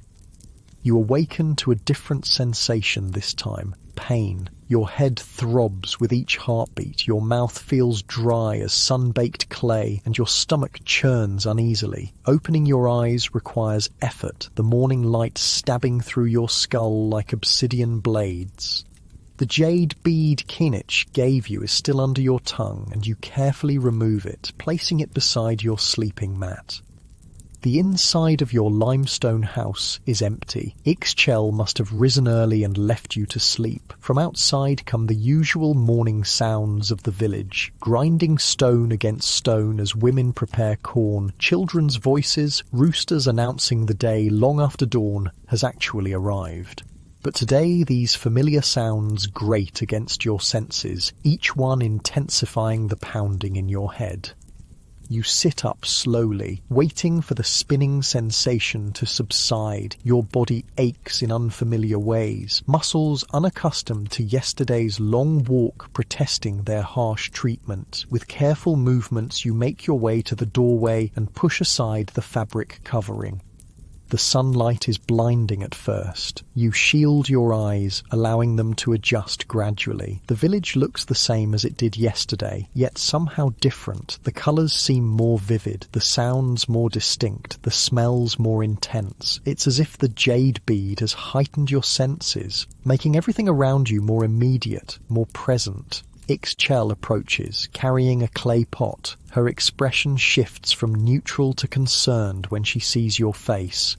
You awaken to a different sensation this time, pain. Your head throbs with each heartbeat, your mouth feels dry as sun-baked clay, and your stomach churns uneasily. Opening your eyes requires effort, the morning light stabbing through your skull like obsidian blades. The jade bead Kinich gave you is still under your tongue, and you carefully remove it, placing it beside your sleeping mat. The inside of your limestone house is empty. Ixchel must have risen early and left you to sleep. From outside come the usual morning sounds of the village. Grinding stone against stone as women prepare corn, children's voices, roosters announcing the day long after dawn has actually arrived. But today these familiar sounds grate against your senses, each one intensifying the pounding in your head. You sit up slowly, waiting for the spinning sensation to subside. Your body aches in unfamiliar ways, muscles unaccustomed to yesterday's long walk protesting their harsh treatment. With careful movements you make your way to the doorway and push aside the fabric covering. The sunlight is blinding at first. You shield your eyes, allowing them to adjust gradually. The village looks the same as it did yesterday, yet somehow different. The colours seem more vivid, the sounds more distinct, the smells more intense. It's as if the jade bead has heightened your senses, making everything around you more immediate, more present. Ixchel approaches, carrying a clay pot. Her expression shifts from neutral to concerned when she sees your face.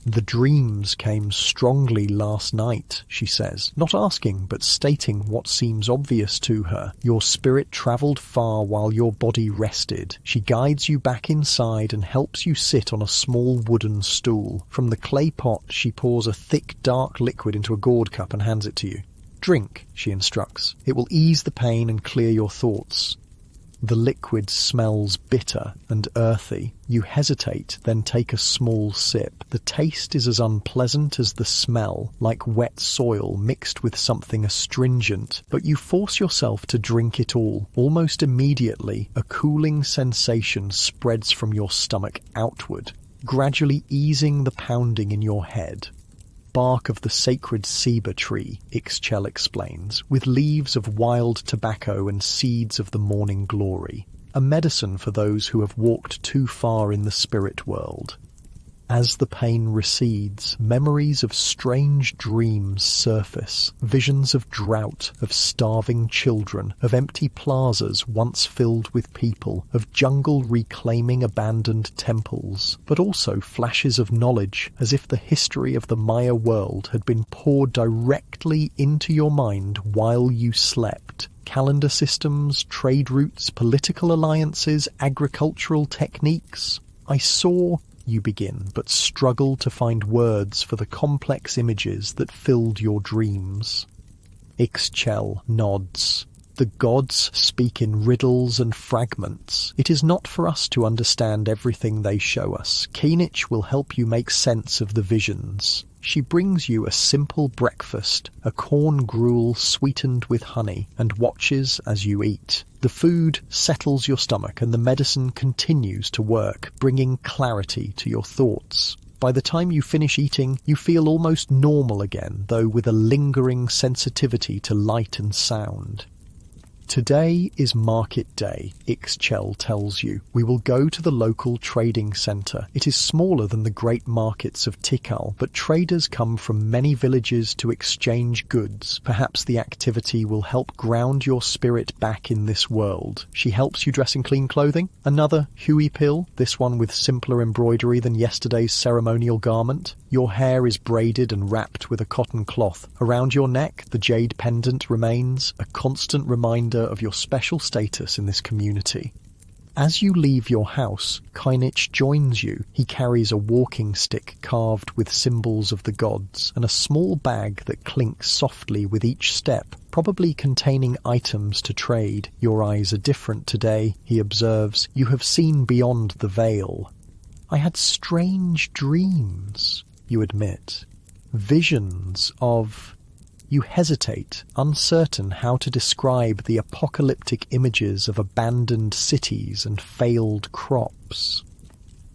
"The dreams came strongly last night," she says, not asking but stating what seems obvious to her. Your spirit travelled far while your body rested. She guides you back inside and helps you sit on a small wooden stool. From the clay pot she pours a thick dark liquid into a gourd cup and hands it to you. "Drink," she instructs. "It will ease the pain and clear your thoughts." The liquid smells bitter and earthy. You hesitate, then take a small sip. The taste is as unpleasant as the smell, like wet soil mixed with something astringent, but you force yourself to drink it all. Almost immediately, a cooling sensation spreads from your stomach outward, gradually easing the pounding in your head. Bark of the sacred ceiba tree, Ixchel explains, with leaves of wild tobacco and seeds of the morning glory, a medicine for those who have walked too far in the spirit world. As the pain recedes, memories of strange dreams surface, visions of drought, of starving children, of empty plazas once filled with people, of jungle reclaiming abandoned temples, but also flashes of knowledge, as if the history of the Maya world had been poured directly into your mind while you slept. Calendar systems, trade routes, political alliances, agricultural techniques. "I saw," you begin, but struggle to find words for the complex images that filled your dreams. Ixchel nods. "The gods speak in riddles and fragments. It is not for us to understand everything they show us. Kinich will help you make sense of the visions." She brings you a simple breakfast, a corn gruel sweetened with honey, and watches as you eat. The food settles your stomach and the medicine continues to work, bringing clarity to your thoughts. By the time you finish eating, you feel almost normal again, though with a lingering sensitivity to light and sound. "Today is market day," Ixchel tells you. "We will go to the local trading centre. It is smaller than the great markets of Tikal, but traders come from many villages to exchange goods. Perhaps the activity will help ground your spirit back in this world." She helps you dress in clean clothing. Another Hui pill, this one with simpler embroidery than yesterday's ceremonial garment. Your hair is braided and wrapped with a cotton cloth. Around your neck, the jade pendant remains, a constant reminder of your special status in this community. As you leave your house, Kinich joins you. He carries a walking stick carved with symbols of the gods, and a small bag that clinks softly with each step, probably containing items to trade. "Your eyes are different today," he observes. "You have seen beyond the veil." "I had strange dreams," you admit. "Visions of..." You hesitate, uncertain how to describe the apocalyptic images of abandoned cities and failed crops.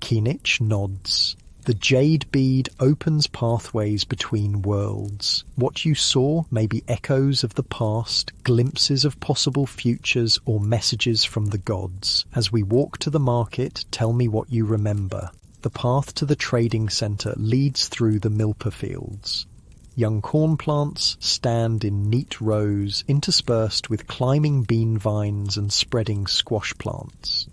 Kinich nods. The jade bead opens pathways between worlds. What you saw may be echoes of the past, glimpses of possible futures, or messages from the gods. As we walk to the market, tell me what you remember. The path to the trading centre leads through the milpa fields. Young corn plants stand in neat rows, interspersed with climbing bean vines and spreading squash plants.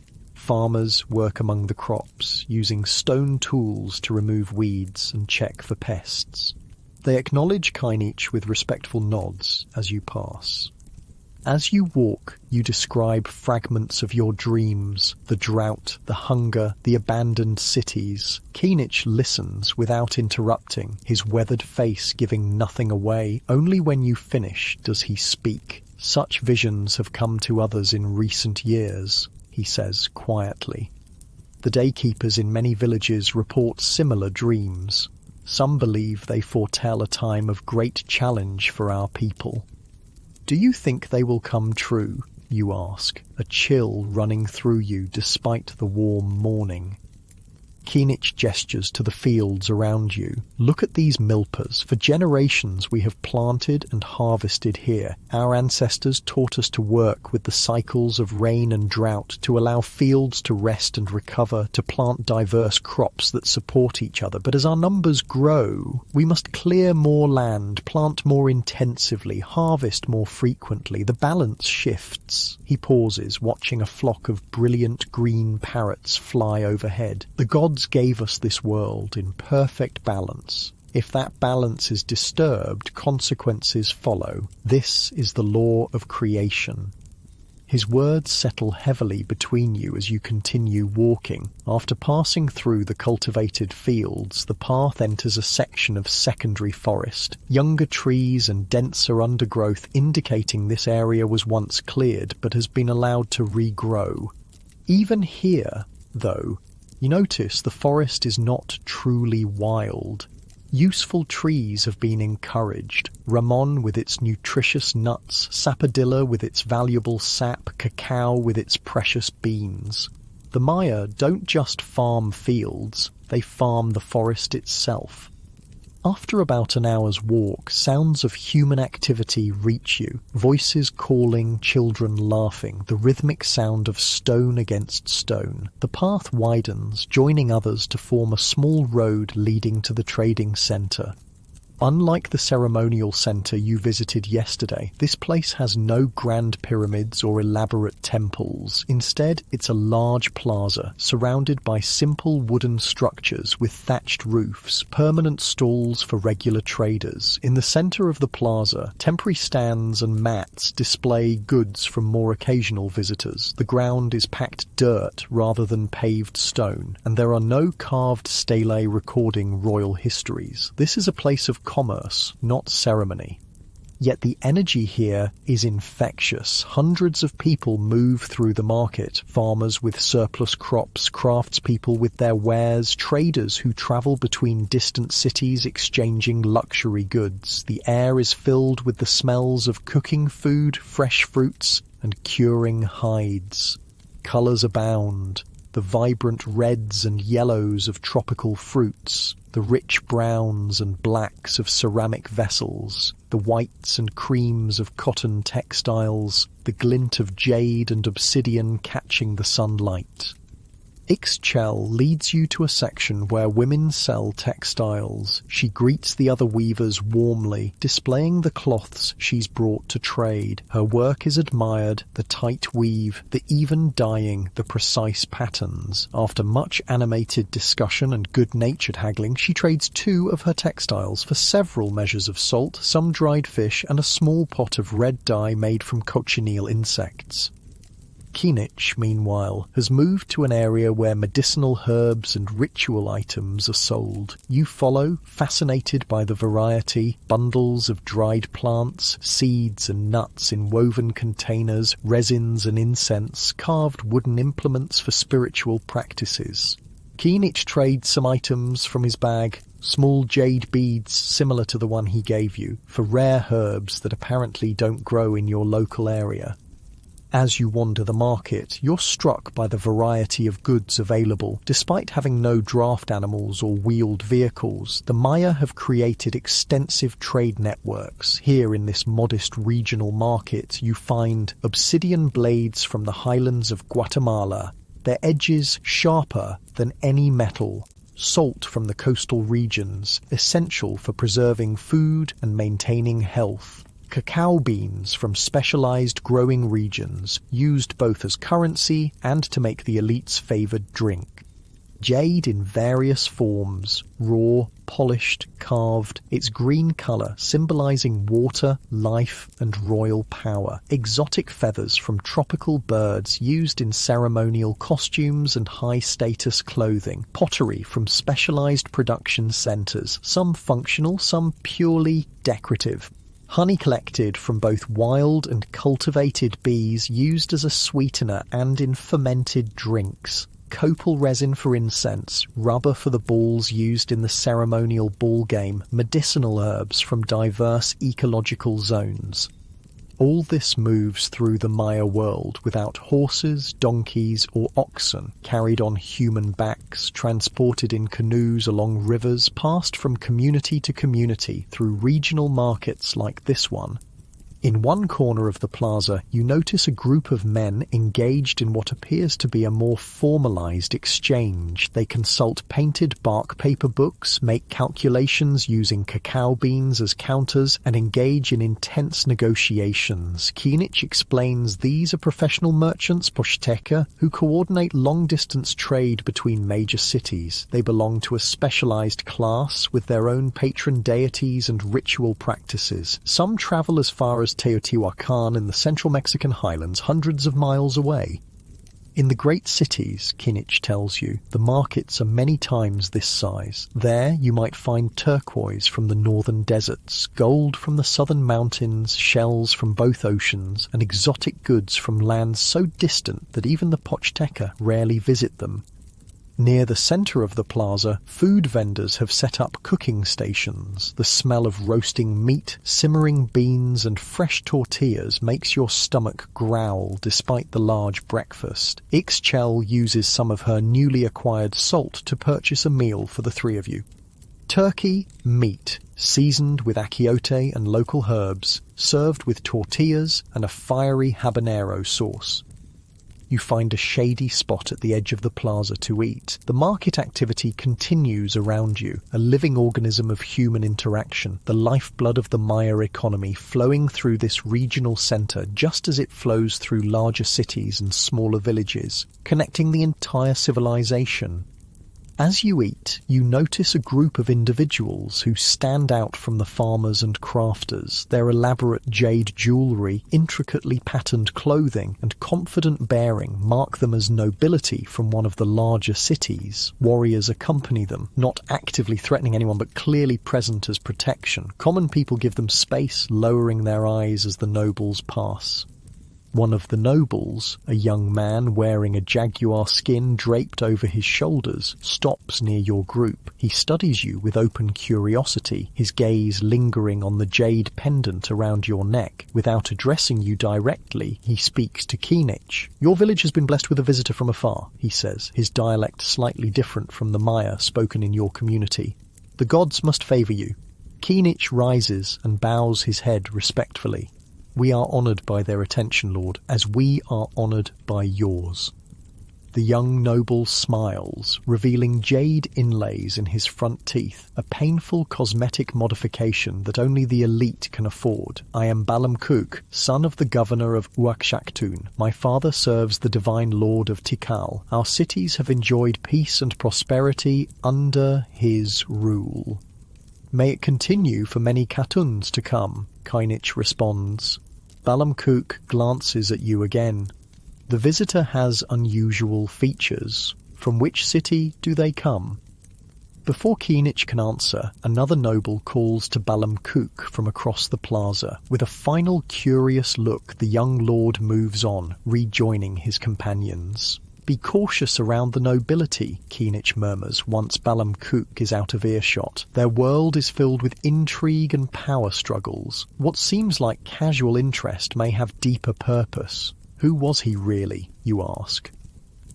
Farmers work among the crops, using stone tools to remove weeds and check for pests. They acknowledge Kinich with respectful nods as you pass. As you walk, you describe fragments of your dreams, the drought, the hunger, the abandoned cities. Kinich listens without interrupting, his weathered face giving nothing away. Only when you finish does he speak. Such visions have come to others in recent years, he says quietly. The daykeepers in many villages report similar dreams. Some believe they foretell a time of great challenge for our people. Do you think they will come true, you ask, a chill running through you despite the warm morning. Kinich gestures to the fields around you. Look at these milpas. For generations we have planted and harvested here. Our ancestors taught us to work with the cycles of rain and drought, to allow fields to rest and recover, to plant diverse crops that support each other. But as our numbers grow, we must clear more land, plant more intensively, harvest more frequently. The balance shifts. He pauses, watching a flock of brilliant green parrots fly overhead. The gods gave us this world in perfect balance. If that balance is disturbed, consequences follow. This is the law of creation. His words settle heavily between you as you continue walking. After passing through the cultivated fields, the path enters a section of secondary forest. Younger trees and denser undergrowth indicating this area was once cleared but has been allowed to regrow. Even here, though, you notice the forest is not truly wild. Useful trees have been encouraged. Ramon with its nutritious nuts, sapodilla with its valuable sap, cacao with its precious beans. The Maya don't just farm fields, they farm the forest itself. After about an hour's walk, sounds of human activity reach you. Voices calling, children laughing, the rhythmic sound of stone against stone. The path widens, joining others to form a small road leading to the trading centre. Unlike the ceremonial centre you visited yesterday, this place has no grand pyramids or elaborate temples. Instead, it's a large plaza, surrounded by simple wooden structures with thatched roofs, permanent stalls for regular traders. In the centre of the plaza, temporary stands and mats display goods from more occasional visitors. The ground is packed dirt rather than paved stone, and there are no carved stelae recording royal histories. This is a place of commerce, not ceremony. Yet the energy here is infectious. Hundreds of people move through the market. Farmers with surplus crops, craftspeople with their wares, traders who travel between distant cities exchanging luxury goods. The air is filled with the smells of cooking food, fresh fruits, and curing hides. Colours abound. The vibrant reds and yellows of tropical fruits, the rich browns and blacks of ceramic vessels, the whites and creams of cotton textiles, the glint of jade and obsidian catching the sunlight. Ixchel leads you to a section where women sell textiles. She greets the other weavers warmly, displaying the cloths she's brought to trade. Her work is admired, the tight weave, the even dyeing, the precise patterns. After much animated discussion and good-natured haggling, she trades 2 of her textiles for several measures of salt, some dried fish, and a small pot of red dye made from cochineal insects. Kinich, meanwhile, has moved to an area where medicinal herbs and ritual items are sold. You follow, fascinated by the variety, bundles of dried plants, seeds and nuts in woven containers, resins and incense, carved wooden implements for spiritual practices. Kinich trades some items from his bag, small jade beads similar to the one he gave you, for rare herbs that apparently don't grow in your local area. As you wander the market, you're struck by the variety of goods available. Despite having no draft animals or wheeled vehicles, the Maya have created extensive trade networks. Here in this modest regional market, you find obsidian blades from the highlands of Guatemala, their edges sharper than any metal. Salt from the coastal regions, essential for preserving food and maintaining health. Cacao beans from specialized growing regions, used both as currency and to make the elite's favored drink. Jade in various forms, raw, polished, carved, its green color symbolizing water, life, and royal power. Exotic feathers from tropical birds used in ceremonial costumes and high-status clothing. Pottery from specialized production centers, some functional, some purely decorative. Honey collected from both wild and cultivated bees used as a sweetener and in fermented drinks. Copal resin for incense, rubber for the balls used in the ceremonial ball game, medicinal herbs from diverse ecological zones. All this moves through the Maya world without horses, donkeys, or oxen, carried on human backs, transported in canoes along rivers, passed from community to community through regional markets like this one. In one corner of the plaza, you notice a group of men engaged in what appears to be a more formalized exchange. They consult painted bark paper books, make calculations using cacao beans as counters, and engage in intense negotiations. Kinich explains these are professional merchants, poshteka, who coordinate long-distance trade between major cities. They belong to a specialized class with their own patron deities and ritual practices. Some travel as far as Teotihuacan in the central Mexican highlands, hundreds of miles away. In the great cities, Kinich tells you, the markets are many times this size. There you might find turquoise from the northern deserts, gold from the southern mountains, shells from both oceans, and exotic goods from lands so distant that even the Pochteka rarely visit them. Near the center of the plaza, food vendors have set up cooking stations. The smell of roasting meat, simmering beans, and fresh tortillas makes your stomach growl despite the large breakfast. Ixchel uses some of her newly acquired salt to purchase a meal for the three of you. Turkey, meat, seasoned with achiote and local herbs, served with tortillas and a fiery habanero sauce. You find a shady spot at the edge of the plaza to eat. The market activity continues around you, a living organism of human interaction, the lifeblood of the Maya economy flowing through this regional center just as it flows through larger cities and smaller villages, connecting the entire civilization. As you eat, you notice a group of individuals who stand out from the farmers and crafters. Their elaborate jade jewellery, intricately patterned clothing, and confident bearing mark them as nobility from one of the larger cities. Warriors accompany them, not actively threatening anyone but clearly present as protection. Common people give them space, lowering their eyes as the nobles pass. One of the nobles, a young man wearing a jaguar skin draped over his shoulders, stops near your group. He studies you with open curiosity, his gaze lingering on the jade pendant around your neck. Without addressing you directly, he speaks to Kinich. "Your village has been blessed with a visitor from afar," he says, his dialect slightly different from the Maya spoken in your community. "The gods must favor you." Kinich rises and bows his head respectfully. "We are honored by their attention, Lord, as we are honored by yours." The young noble smiles, revealing jade inlays in his front teeth, a painful cosmetic modification that only the elite can afford. "I am Balamkuk, son of the governor of Uakshaktun. My father serves the divine lord of Tikal. Our cities have enjoyed peace and prosperity under his rule." "May it continue for many Katuns to come," Kinich responds. Balamkuk glances at you again. The visitor has unusual features. From which city do they come? Before Kinich can answer, another noble calls to Balamkuk from across the plaza. With a final curious look, the young lord moves on, rejoining his companions. "Be cautious around the nobility," Kinich murmurs once Balamkuk is out of earshot. "Their world is filled with intrigue and power struggles. What seems like casual interest may have deeper purpose." "Who was he really?" you ask.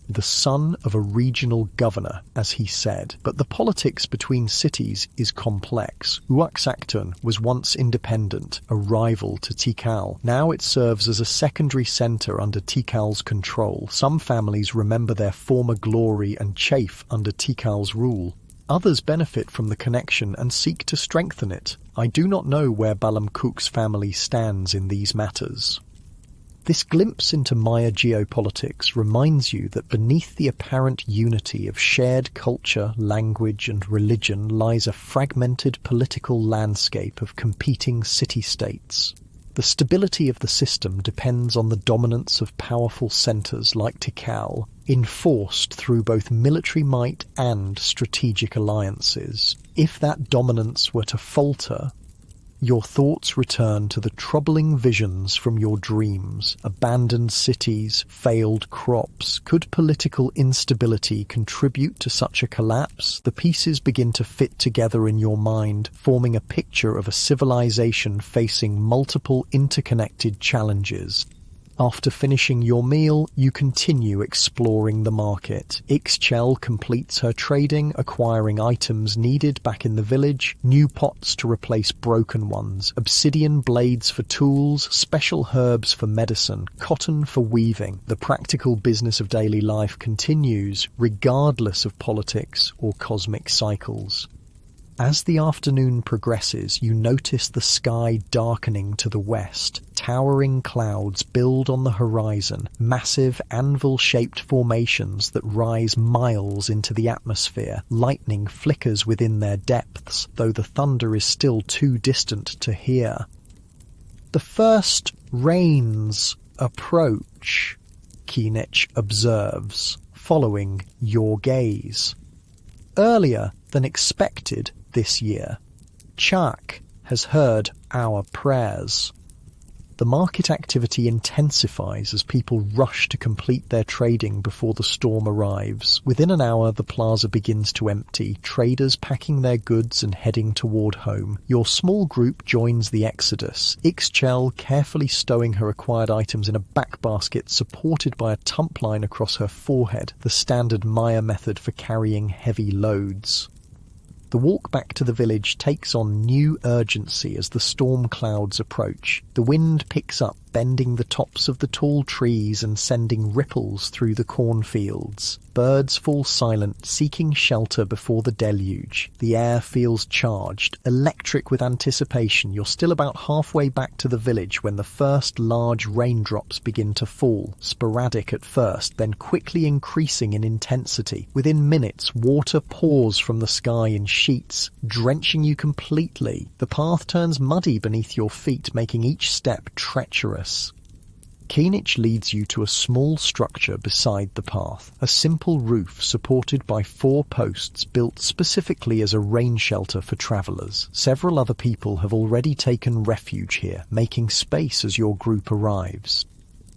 "The son of a regional governor," as he said, but the politics between cities is complex. Uaxactun was once independent, a rival to Tikal. Now it serves as a secondary centre under Tikal's control. Some families remember their former glory and chafe under Tikal's rule. Others benefit from the connection and seek to strengthen it. I do not know where Balamkuk's family stands in these matters. This glimpse into Maya geopolitics reminds you that beneath the apparent unity of shared culture, language, and religion lies a fragmented political landscape of competing city-states. The stability of the system depends on the dominance of powerful centres like Tikal, enforced through both military might and strategic alliances. If that dominance were to falter, your thoughts return to the troubling visions from your dreams. Abandoned cities, failed crops. Could political instability contribute to such a collapse? The pieces begin to fit together in your mind, forming a picture of a civilization facing multiple interconnected challenges. After finishing your meal, you continue exploring the market. Ixchel completes her trading, acquiring items needed back in the village, new pots to replace broken ones, obsidian blades for tools, special herbs for medicine, cotton for weaving. The practical business of daily life continues, regardless of politics or cosmic cycles. As the afternoon progresses, you notice the sky darkening to the west. Towering clouds build on the horizon, massive anvil-shaped formations that rise miles into the atmosphere. Lightning flickers within their depths, though the thunder is still too distant to hear. The first rains approach, Kinich observes, following your gaze. Earlier than expected this year, Chak has heard our prayers. The market activity intensifies as people rush to complete their trading before the storm arrives. Within an hour, the plaza begins to empty, traders packing their goods and heading toward home. Your small group joins the exodus, Ixchel carefully stowing her acquired items in a back basket supported by a tump line across her forehead, the standard Maya method for carrying heavy loads. The walk back to the village takes on new urgency as the storm clouds approach. The wind picks up, bending the tops of the tall trees and sending ripples through the cornfields. Birds fall silent, seeking shelter before the deluge. The air feels charged, electric with anticipation. You're still about halfway back to the village when the first large raindrops begin to fall, sporadic at first, then quickly increasing in intensity. Within minutes, water pours from the sky in sheets, drenching you completely. The path turns muddy beneath your feet, making each step treacherous. Kinich leads you to a small structure beside the path, a simple roof supported by 4 posts built specifically as a rain shelter for travellers. Several other people have already taken refuge here, making space as your group arrives.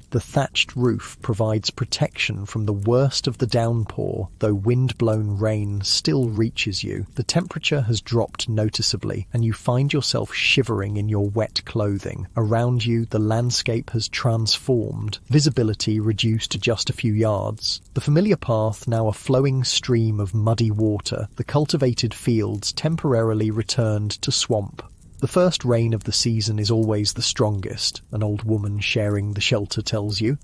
The thatched roof provides protection from the worst of the downpour, though wind-blown rain still reaches you. The temperature has dropped noticeably, and you find yourself shivering in your wet clothing. Around you, the landscape has transformed, visibility reduced to just a few yards. The familiar path now a flowing stream of muddy water, the cultivated fields temporarily returned to swamp. The first rain of the season is always the strongest, an old woman sharing the shelter tells you.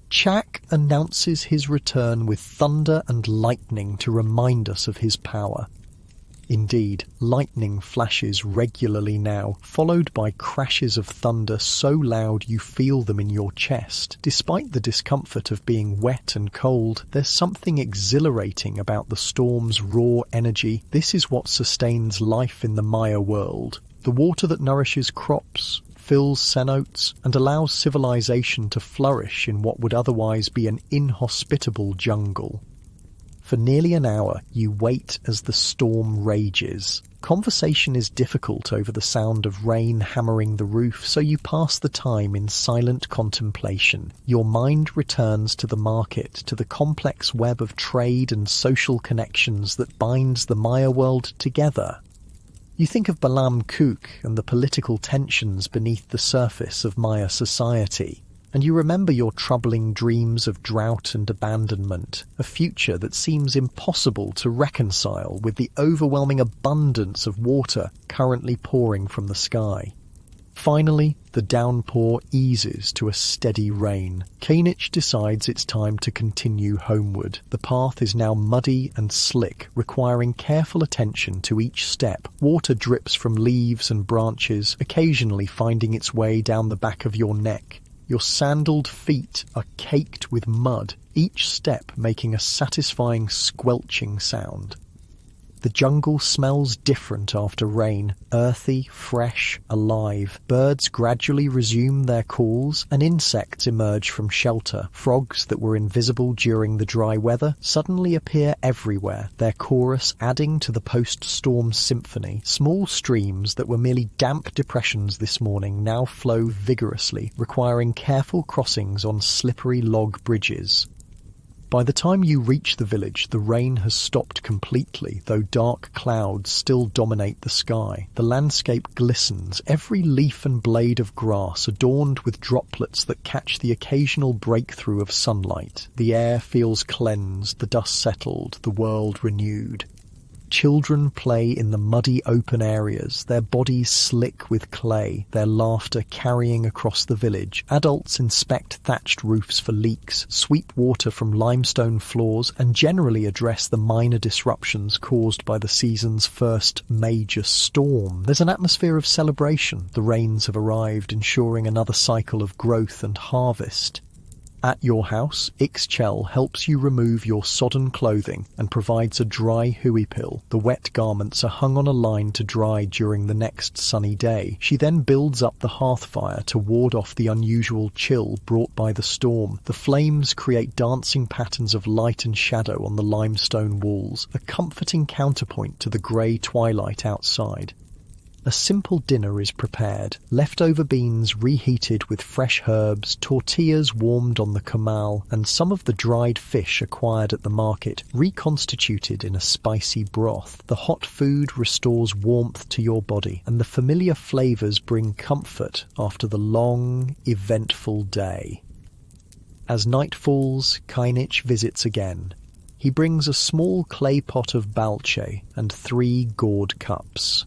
Chak announces his return with thunder and lightning to remind us of his power. Indeed, lightning flashes regularly now, followed by crashes of thunder so loud you feel them in your chest. Despite the discomfort of being wet and cold, there's something exhilarating about the storm's raw energy. This is what sustains life in the Maya world. The water that nourishes crops, fills cenotes, and allows civilization to flourish in what would otherwise be an inhospitable jungle. For nearly an hour, you wait as the storm rages. Conversation is difficult over the sound of rain hammering the roof, so you pass the time in silent contemplation. Your mind returns to the market, to the complex web of trade and social connections that binds the Maya world together. You think of Balamkuk and the political tensions beneath the surface of Maya society, and you remember your troubling dreams of drought and abandonment, a future that seems impossible to reconcile with the overwhelming abundance of water currently pouring from the sky. Finally, the downpour eases to a steady rain. Kanich decides it's time to continue homeward. The path is now muddy and slick, requiring careful attention to each step. Water drips from leaves and branches, occasionally finding its way down the back of your neck. Your sandaled feet are caked with mud, each step making a satisfying squelching sound. The jungle smells different after rain, earthy, fresh, alive. Birds gradually resume their calls, and insects emerge from shelter. Frogs that were invisible during the dry weather suddenly appear everywhere, their chorus adding to the post-storm symphony. Small streams that were merely damp depressions this morning now flow vigorously, requiring careful crossings on slippery log bridges. By the time you reach the village, the rain has stopped completely, though dark clouds still dominate the sky. The landscape glistens, every leaf and blade of grass adorned with droplets that catch the occasional breakthrough of sunlight. The air feels cleansed, the dust settled, the world renewed. Children play in the muddy open areas, their bodies slick with clay, their laughter carrying across the village. Adults inspect thatched roofs for leaks, sweep water from limestone floors, and generally address the minor disruptions caused by the season's first major storm. There's an atmosphere of celebration. The rains have arrived, ensuring another cycle of growth and harvest. At your house, Ixchel helps you remove your sodden clothing and provides a dry hui pill. The wet garments are hung on a line to dry during the next sunny day. She then builds up the hearth fire to ward off the unusual chill brought by the storm. The flames create dancing patterns of light and shadow on the limestone walls, a comforting counterpoint to the grey twilight outside. A simple dinner is prepared. Leftover beans reheated with fresh herbs, tortillas warmed on the comal, and some of the dried fish acquired at the market, reconstituted in a spicy broth. The hot food restores warmth to your body, and the familiar flavours bring comfort after the long, eventful day. As night falls, Kainich visits again. He brings a small clay pot of balche and 3 gourd cups.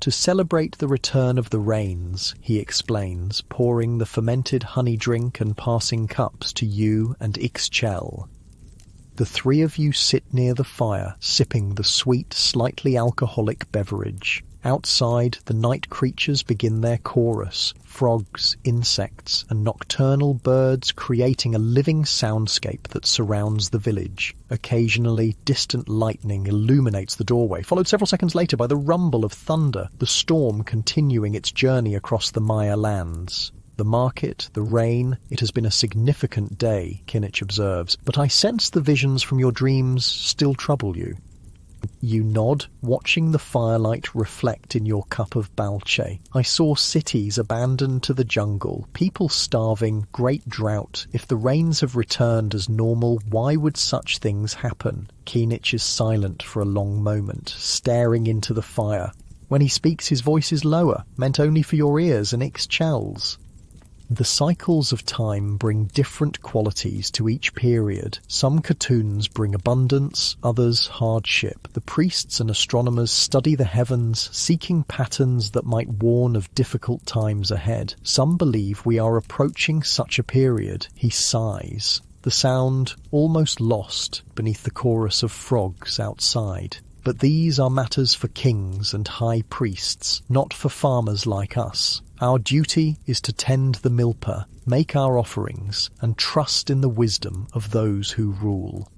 To celebrate the return of the rains, he explains, pouring the fermented honey drink and passing cups to you and Ixchel. The 3 of you sit near the fire, sipping the sweet, slightly alcoholic beverage. Outside, the night creatures begin their chorus, frogs, insects, and nocturnal birds creating a living soundscape that surrounds the village. Occasionally, distant lightning illuminates the doorway, followed several seconds later by the rumble of thunder, the storm continuing its journey across the Maya lands. The market, the rain, it has been a significant day, Kinich observes, but I sense the visions from your dreams still trouble you. You nod, watching the firelight reflect in your cup of balche. I saw cities abandoned to the jungle, people starving, great drought. If the rains have returned as normal, why would such things happen? Kinich is silent for a long moment, staring into the fire. When he speaks, his voice is lower, meant only for your ears and Ixchel's. The cycles of time bring different qualities to each period. Some cartoons bring abundance, others hardship. The priests and astronomers study the heavens, seeking patterns that might warn of difficult times ahead. Some believe we are approaching such a period. He sighs, the sound almost lost beneath the chorus of frogs outside. But these are matters for kings and high priests, not for farmers like us. Our duty is to tend the milpa, make our offerings, and trust in the wisdom of those who rule.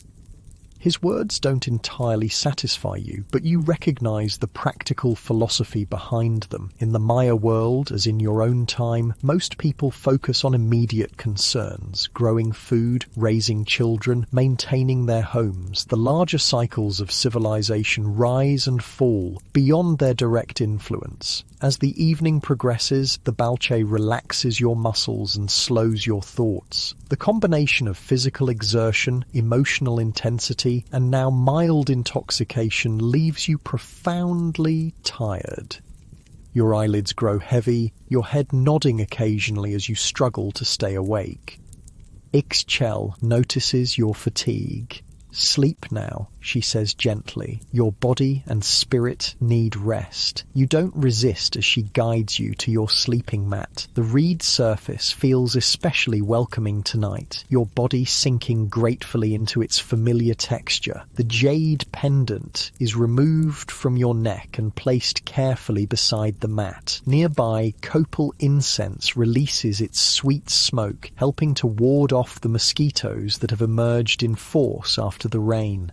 His words don't entirely satisfy you, but you recognize the practical philosophy behind them. In the Maya world, as in your own time, most people focus on immediate concerns, growing food, raising children, maintaining their homes. The larger cycles of civilization rise and fall beyond their direct influence. As the evening progresses, the balche relaxes your muscles and slows your thoughts. The combination of physical exertion, emotional intensity, and now mild intoxication leaves you profoundly tired. Your eyelids grow heavy, your head nodding occasionally as you struggle to stay awake. Ixchel notices your fatigue. Sleep now, she says gently. Your body and spirit need rest. You don't resist as she guides you to your sleeping mat. The reed surface feels especially welcoming tonight, your body sinking gratefully into its familiar texture. The jade pendant is removed from your neck and placed carefully beside the mat. Nearby, copal incense releases its sweet smoke, helping to ward off the mosquitoes that have emerged in force after the rain.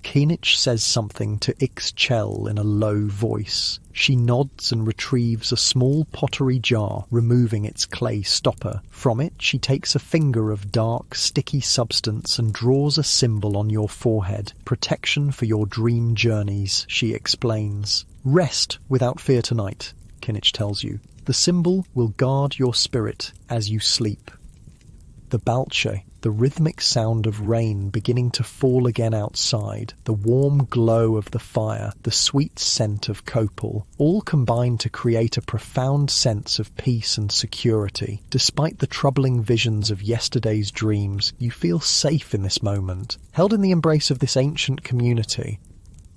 Keenich says something to Ixchel in a low voice. She nods and retrieves a small pottery jar, removing its clay stopper. From it, she takes a finger of dark, sticky substance and draws a symbol on your forehead. Protection for your dream journeys, she explains. Rest without fear tonight, Keenich tells you. The symbol will guard your spirit as you sleep. The balche, the rhythmic sound of rain beginning to fall again outside, the warm glow of the fire, the sweet scent of copal, all combine to create a profound sense of peace and security. Despite the troubling visions of yesterday's dreams, you feel safe in this moment, held in the embrace of this ancient community.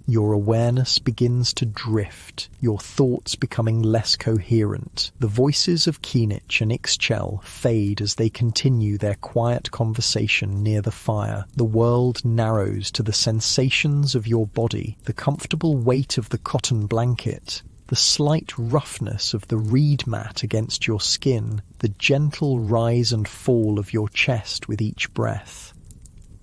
Your awareness begins to drift, your thoughts becoming less coherent. The voices of Keenich and Ixchel fade as they continue their quiet conversation near the fire. The world narrows to the sensations of your body, the comfortable weight of the cotton blanket, the slight roughness of the reed mat against your skin, the gentle rise and fall of your chest with each breath.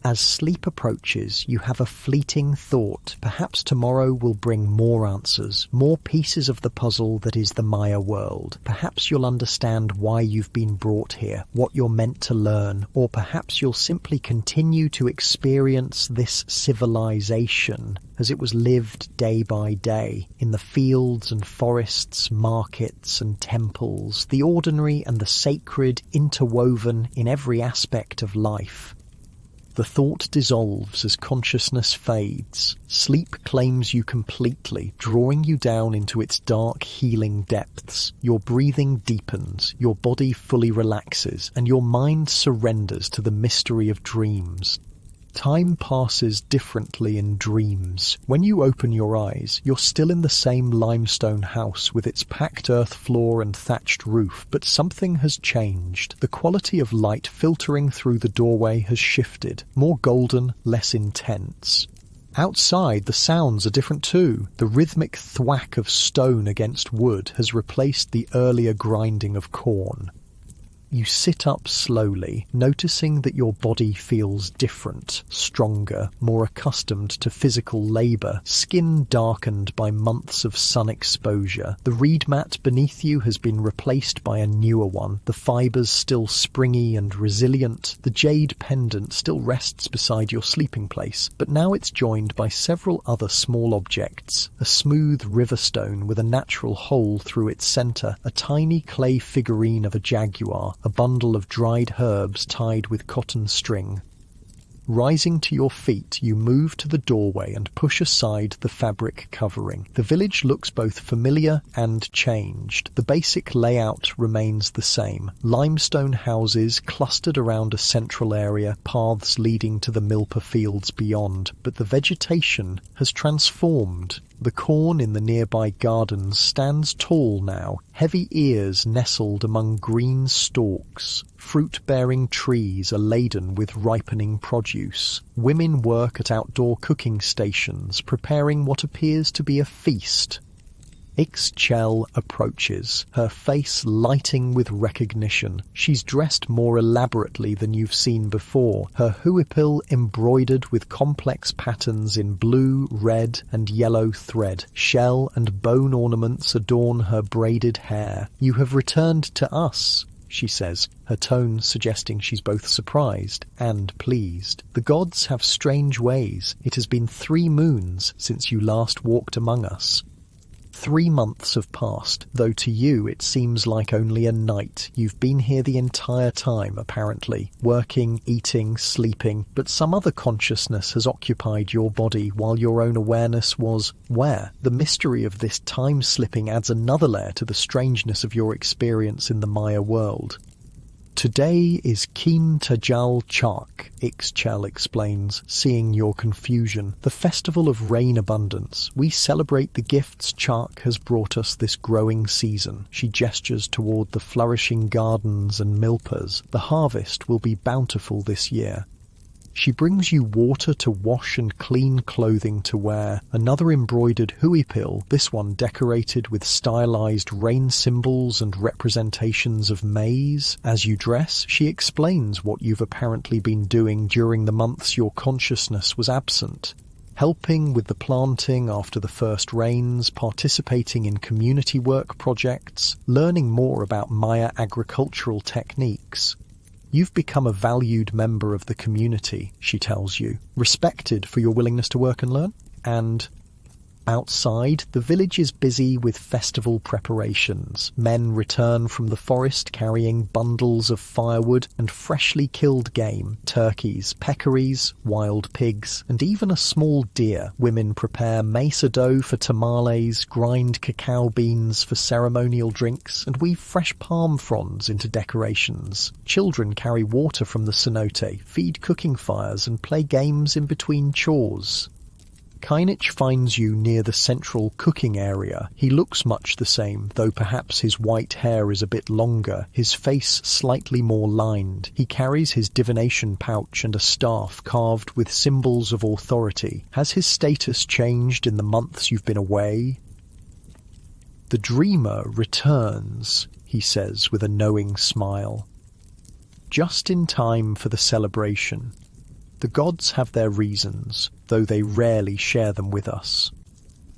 As sleep approaches, you have a fleeting thought. Perhaps tomorrow will bring more answers, more pieces of the puzzle that is the Maya world. Perhaps you'll understand why you've been brought here, what you're meant to learn, or perhaps you'll simply continue to experience this civilization as it was lived day by day, in the fields and forests, markets and temples, the ordinary and the sacred interwoven in every aspect of life. The thought dissolves as consciousness fades. Sleep claims you completely, drawing you down into its dark, healing depths. Your breathing deepens, your body fully relaxes, and your mind surrenders to the mystery of dreams. Time passes differently in dreams. When you open your eyes, you're still in the same limestone house with its packed earth floor and thatched roof, but something has changed. The quality of light filtering through the doorway has shifted, more golden, less intense. Outside, the sounds are different too. The rhythmic thwack of stone against wood has replaced the earlier grinding of corn. You sit up slowly, noticing that your body feels different, stronger, more accustomed to physical labour, skin darkened by months of sun exposure. The reed mat beneath you has been replaced by a newer one, the fibres still springy and resilient. The jade pendant still rests beside your sleeping place, but now it's joined by several other small objects. A smooth river stone with a natural hole through its centre, a tiny clay figurine of a jaguar, a bundle of dried herbs tied with cotton string. Rising to your feet, you move to the doorway and push aside the fabric covering. The village looks both familiar and changed. The basic layout remains the same. Limestone houses clustered around a central area, paths leading to the milpa fields beyond, but the vegetation has transformed. The corn in the nearby gardens stands tall now, heavy ears nestled among green stalks. Fruit-bearing trees are laden with ripening produce. Women work at outdoor cooking stations, preparing what appears to be a feast. Ixchel approaches, her face lighting with recognition. She's dressed more elaborately than you've seen before, her huipil embroidered with complex patterns in blue, red and yellow thread. Shell and bone ornaments adorn her braided hair. "You have returned to us," she says, her tone suggesting she's both surprised and pleased. "The gods have strange ways. It has been 3 moons since you last walked among us." 3 months have passed, though to you it seems like only a night. You've been here the entire time, apparently, working, eating, sleeping, but some other consciousness has occupied your body while your own awareness was where? The mystery of this time-slipping adds another layer to the strangeness of your experience in the Maya world. Today is Kin Tajal Chak, Ixchel explains, seeing your confusion. The festival of rain abundance. We celebrate the gifts Chak has brought us this growing season. She gestures toward the flourishing gardens and milpas. The harvest will be bountiful this year. She brings you water to wash and clean clothing to wear, another embroidered huipil, this one decorated with stylized rain symbols and representations of maize. As you dress, she explains what you've apparently been doing during the months your consciousness was absent. Helping with the planting after the first rains, participating in community work projects, learning more about Maya agricultural techniques. You've become a valued member of the community, she tells you, respected for your willingness to work and learn. And outside, the village is busy with festival preparations. Men return from the forest carrying bundles of firewood and freshly killed game, turkeys, peccaries, wild pigs, and even a small deer. Women prepare mesa dough for tamales, grind cacao beans for ceremonial drinks, and weave fresh palm fronds into decorations. Children carry water from the cenote, feed cooking fires, and play games in between chores. Kinich finds you near the central cooking area. He looks much the same, though perhaps his white hair is a bit longer, his face slightly more lined. He carries his divination pouch and a staff carved with symbols of authority. Has his status changed in the months you've been away? The dreamer returns, he says with a knowing smile. Just in time for the celebration. The gods have their reasons, though they rarely share them with us.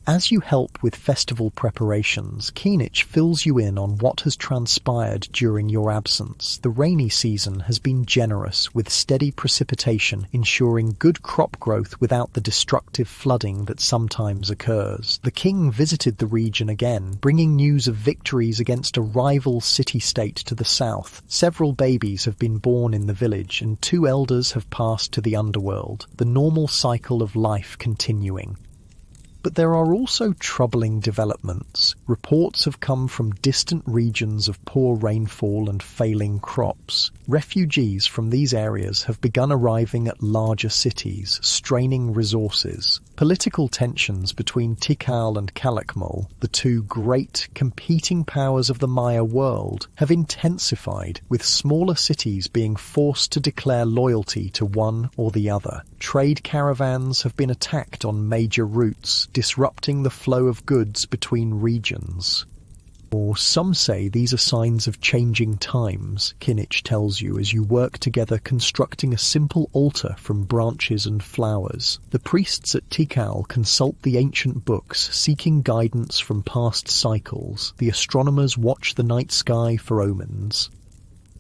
As you help with festival preparations, Kinich fills you in on what has transpired during your absence. The rainy season has been generous, with steady precipitation ensuring good crop growth without the destructive flooding that sometimes occurs. The king visited the region again, bringing news of victories against a rival city-state to the south. Several babies have been born in the village, and 2 elders have passed to the underworld, the normal cycle of life continuing. But there are also troubling developments. Reports have come from distant regions of poor rainfall and failing crops. Refugees from these areas have begun arriving at larger cities, straining resources. Political tensions between Tikal and Calakmul, the 2 great competing powers of the Maya world, have intensified, with smaller cities being forced to declare loyalty to one or the other. Trade caravans have been attacked on major routes, disrupting the flow of goods between regions. Or some say these are signs of changing times, Kinich tells you as you work together constructing a simple altar from branches and flowers. The priests at Tikal consult the ancient books, seeking guidance from past cycles. The astronomers watch the night sky for omens.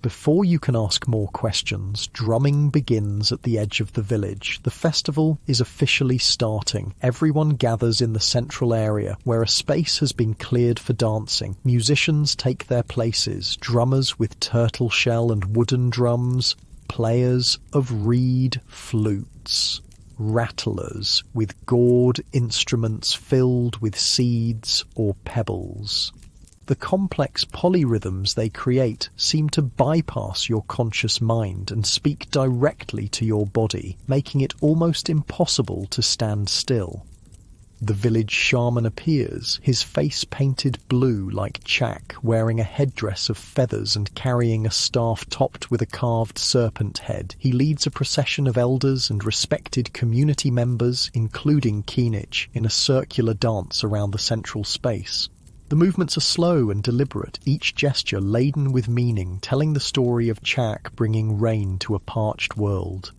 Before you can ask more questions, drumming begins at the edge of the village. The festival is officially starting. Everyone gathers in the central area, where a space has been cleared for dancing. Musicians take their places, drummers with turtle shell and wooden drums, players of reed flutes, rattlers with gourd instruments filled with seeds or pebbles. The complex polyrhythms they create seem to bypass your conscious mind and speak directly to your body, making it almost impossible to stand still. The village shaman appears, his face painted blue like Chak, wearing a headdress of feathers and carrying a staff topped with a carved serpent head. He leads a procession of elders and respected community members, including Kinich, in a circular dance around the central space. The movements are slow and deliberate, each gesture laden with meaning, telling the story of Chak bringing rain to a parched world.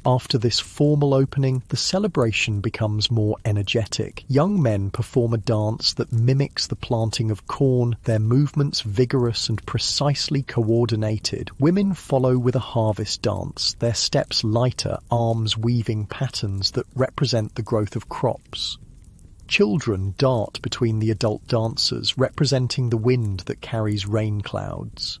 After this formal opening, the celebration becomes more energetic. Young men perform a dance that mimics the planting of corn, their movements vigorous and precisely coordinated. Women follow with a harvest dance, their steps lighter, arms weaving patterns that represent the growth of crops. Children dart between the adult dancers, representing the wind that carries rain clouds.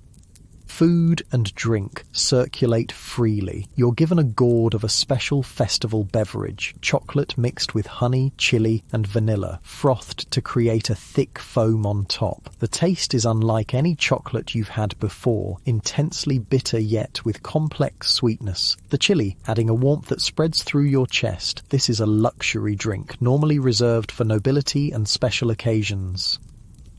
Food and drink circulate freely. You're given a gourd of a special festival beverage, chocolate mixed with honey, chili, and vanilla, frothed to create a thick foam on top. The taste is unlike any chocolate you've had before, intensely bitter yet with complex sweetness. The chili adding a warmth that spreads through your chest. This is a luxury drink, normally reserved for nobility and special occasions.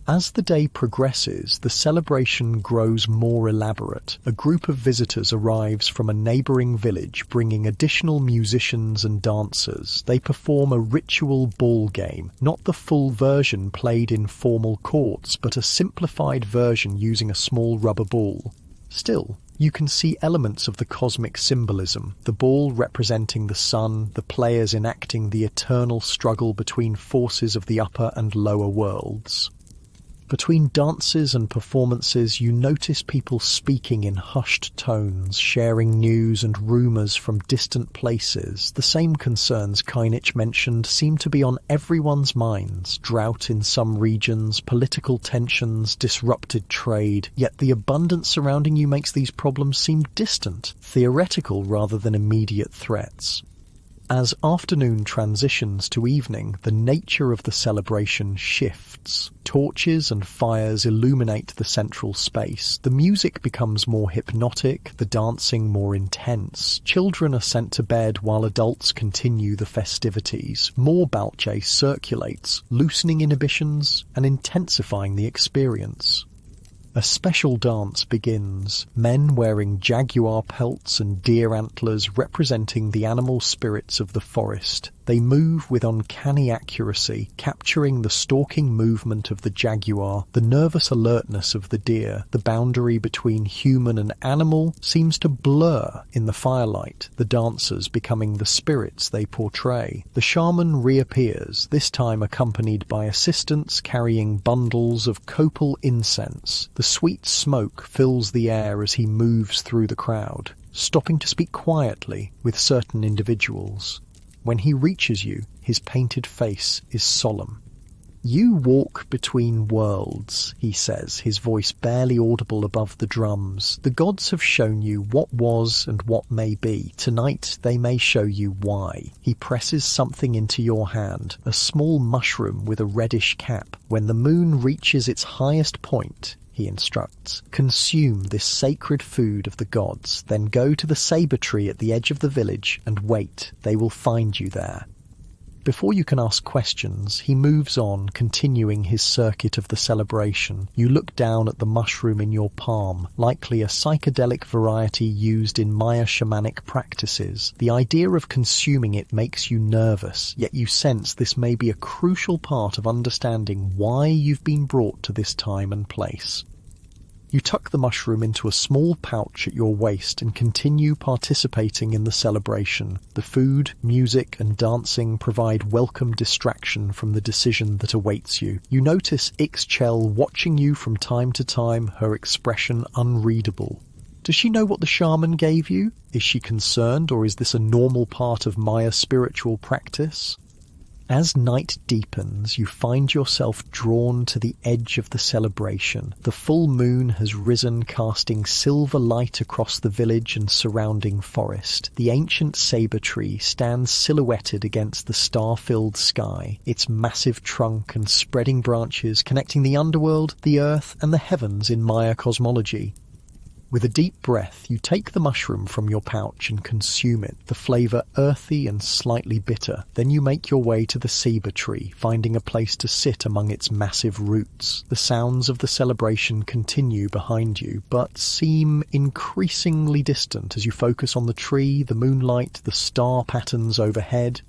As the day progresses, the celebration grows more elaborate. A group of visitors arrives from a neighbouring village, bringing additional musicians and dancers. They perform a ritual ball game, not the full version played in formal courts, but a simplified version using a small rubber ball. Still, you can see elements of the cosmic symbolism, the ball representing the sun, the players enacting the eternal struggle between forces of the upper and lower worlds. Between dances and performances, you notice people speaking in hushed tones, sharing news and rumours from distant places. The same concerns Kynich mentioned seem to be on everyone's minds. Drought in some regions, political tensions, disrupted trade. Yet the abundance surrounding you makes these problems seem distant, theoretical rather than immediate threats. As afternoon transitions to evening, the nature of the celebration shifts. Torches and fires illuminate the central space. The music becomes more hypnotic, the dancing more intense. Children are sent to bed while adults continue the festivities. More balchet circulates, loosening inhibitions and intensifying the experience. A special dance begins, men wearing jaguar pelts and deer antlers representing the animal spirits of the forest. They move with uncanny accuracy, capturing the stalking movement of the jaguar, the nervous alertness of the deer. The boundary between human and animal seems to blur in the firelight, the dancers becoming the spirits they portray. The shaman reappears, this time accompanied by assistants carrying bundles of copal incense. The sweet smoke fills the air as he moves through the crowd, stopping to speak quietly with certain individuals. When he reaches you, his painted face is solemn. "You walk between worlds," he says, his voice barely audible above the drums. "The gods have shown you what was and what may be. Tonight they may show you why." He presses something into your hand, a small mushroom with a reddish cap. "When the moon reaches its highest point," he instructs, "consume this sacred food of the gods, then go to the sabre tree at the edge of the village and wait. They will find you there." Before you can ask questions, he moves on, continuing his circuit of the celebration. You look down at the mushroom in your palm, likely a psychedelic variety used in Maya shamanic practices. The idea of consuming it makes you nervous, yet you sense this may be a crucial part of understanding why you've been brought to this time and place. You tuck the mushroom into a small pouch at your waist and continue participating in the celebration. The food, music, and dancing provide welcome distraction from the decision that awaits you. You notice Ixchel watching you from time to time, her expression unreadable. Does she know what the shaman gave you? Is she concerned, or is this a normal part of Maya spiritual practice? As night deepens, you find yourself drawn to the edge of the celebration. The full moon has risen, casting silver light across the village and surrounding forest. The ancient sabre tree stands silhouetted against the star-filled sky, its massive trunk and spreading branches connecting the underworld, the earth, and the heavens in Maya cosmology. With a deep breath, you take the mushroom from your pouch and consume it, the flavour earthy and slightly bitter. Then you make your way to the sabre tree, finding a place to sit among its massive roots. The sounds of the celebration continue behind you, but seem increasingly distant as you focus on the tree, the moonlight, the star patterns overhead.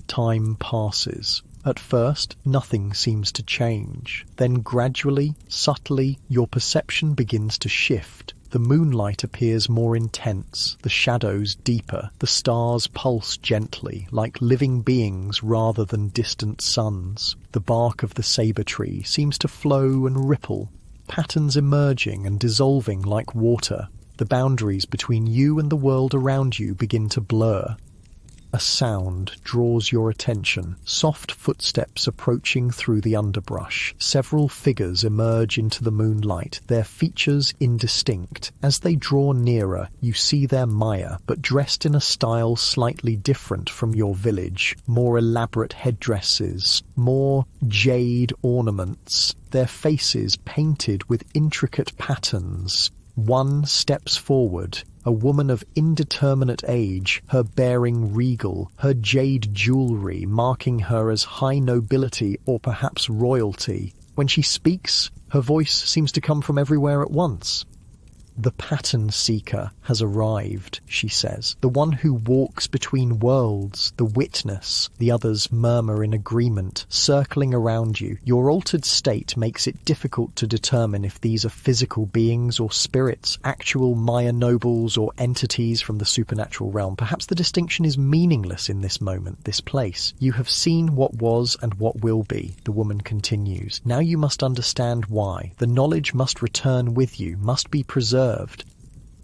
Time passes. At first, nothing seems to change. Then gradually, subtly, your perception begins to shift. The moonlight appears more intense, the shadows deeper, the stars pulse gently, like living beings rather than distant suns. The bark of the sabre tree seems to flow and ripple, patterns emerging and dissolving like water. The boundaries between you and the world around you begin to blur. A sound draws your attention. Soft footsteps approaching through the underbrush. Several figures emerge into the moonlight, their features indistinct. As they draw nearer, you see their Maya, but dressed in a style slightly different from your village. More elaborate headdresses, more jade ornaments, their faces painted with intricate patterns. One steps forward, a woman of indeterminate age, her bearing regal, her jade jewellery marking her as high nobility or perhaps royalty. When she speaks, her voice seems to come from everywhere at once. "The pattern seeker has arrived," she says. "The one who walks between worlds, the witness." The others murmur in agreement, circling around you. Your altered state makes it difficult to determine if these are physical beings or spirits, actual Maya nobles or entities from the supernatural realm. Perhaps the distinction is meaningless in this moment, this place. "You have seen what was and what will be," the woman continues. "Now you must understand why. The knowledge must return with you, must be preserved.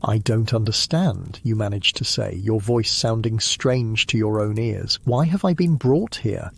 "I don't understand," you manage to say, your voice sounding strange to your own ears. "Why have I been brought here?"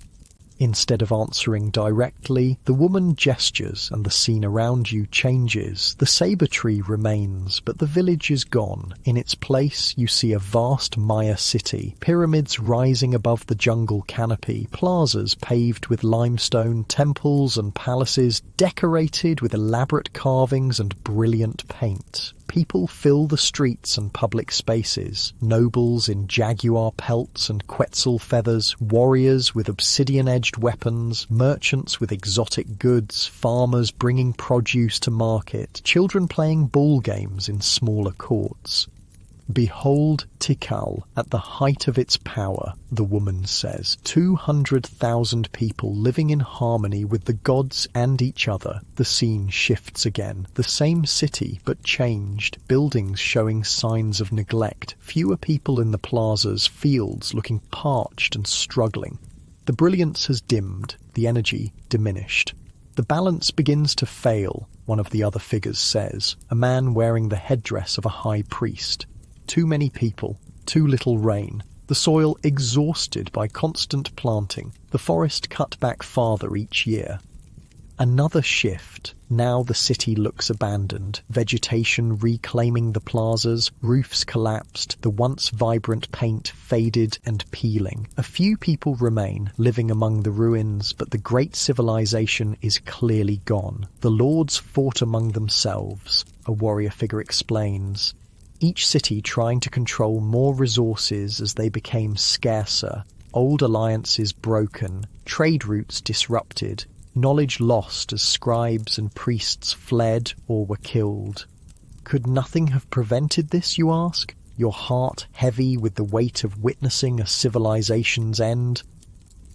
Instead of answering directly, the woman gestures and the scene around you changes. The saber tree remains, but the village is gone. In its place, you see a vast Maya city, pyramids rising above the jungle canopy, plazas paved with limestone, temples and palaces decorated with elaborate carvings and brilliant paint. People fill the streets and public spaces, nobles in jaguar pelts and quetzal feathers, warriors with obsidian-edged weapons, merchants with exotic goods, farmers bringing produce to market, children playing ball games in smaller courts. "Behold Tikal at the height of its power," the woman says. 200,000 people living in harmony with the gods and each other. The scene shifts again. The same city, but changed. Buildings showing signs of neglect. Fewer people in the plazas, fields looking parched and struggling. The brilliance has dimmed, the energy diminished. "The balance begins to fail," one of the other figures says, a man wearing the headdress of a high priest. Too many people, too little rain, the soil exhausted by constant planting, the forest cut back farther each year. Another shift. Now the city looks abandoned, vegetation reclaiming the plazas, roofs collapsed, the once vibrant paint faded and peeling. A few people remain, living among the ruins, but the great civilization is clearly gone. "The lords fought among themselves," a warrior figure explains. Each city trying to control more resources as they became scarcer, old alliances broken, trade routes disrupted, knowledge lost as scribes and priests fled or were killed. Could nothing have prevented this, you ask? Your heart heavy with the weight of witnessing a civilization's end?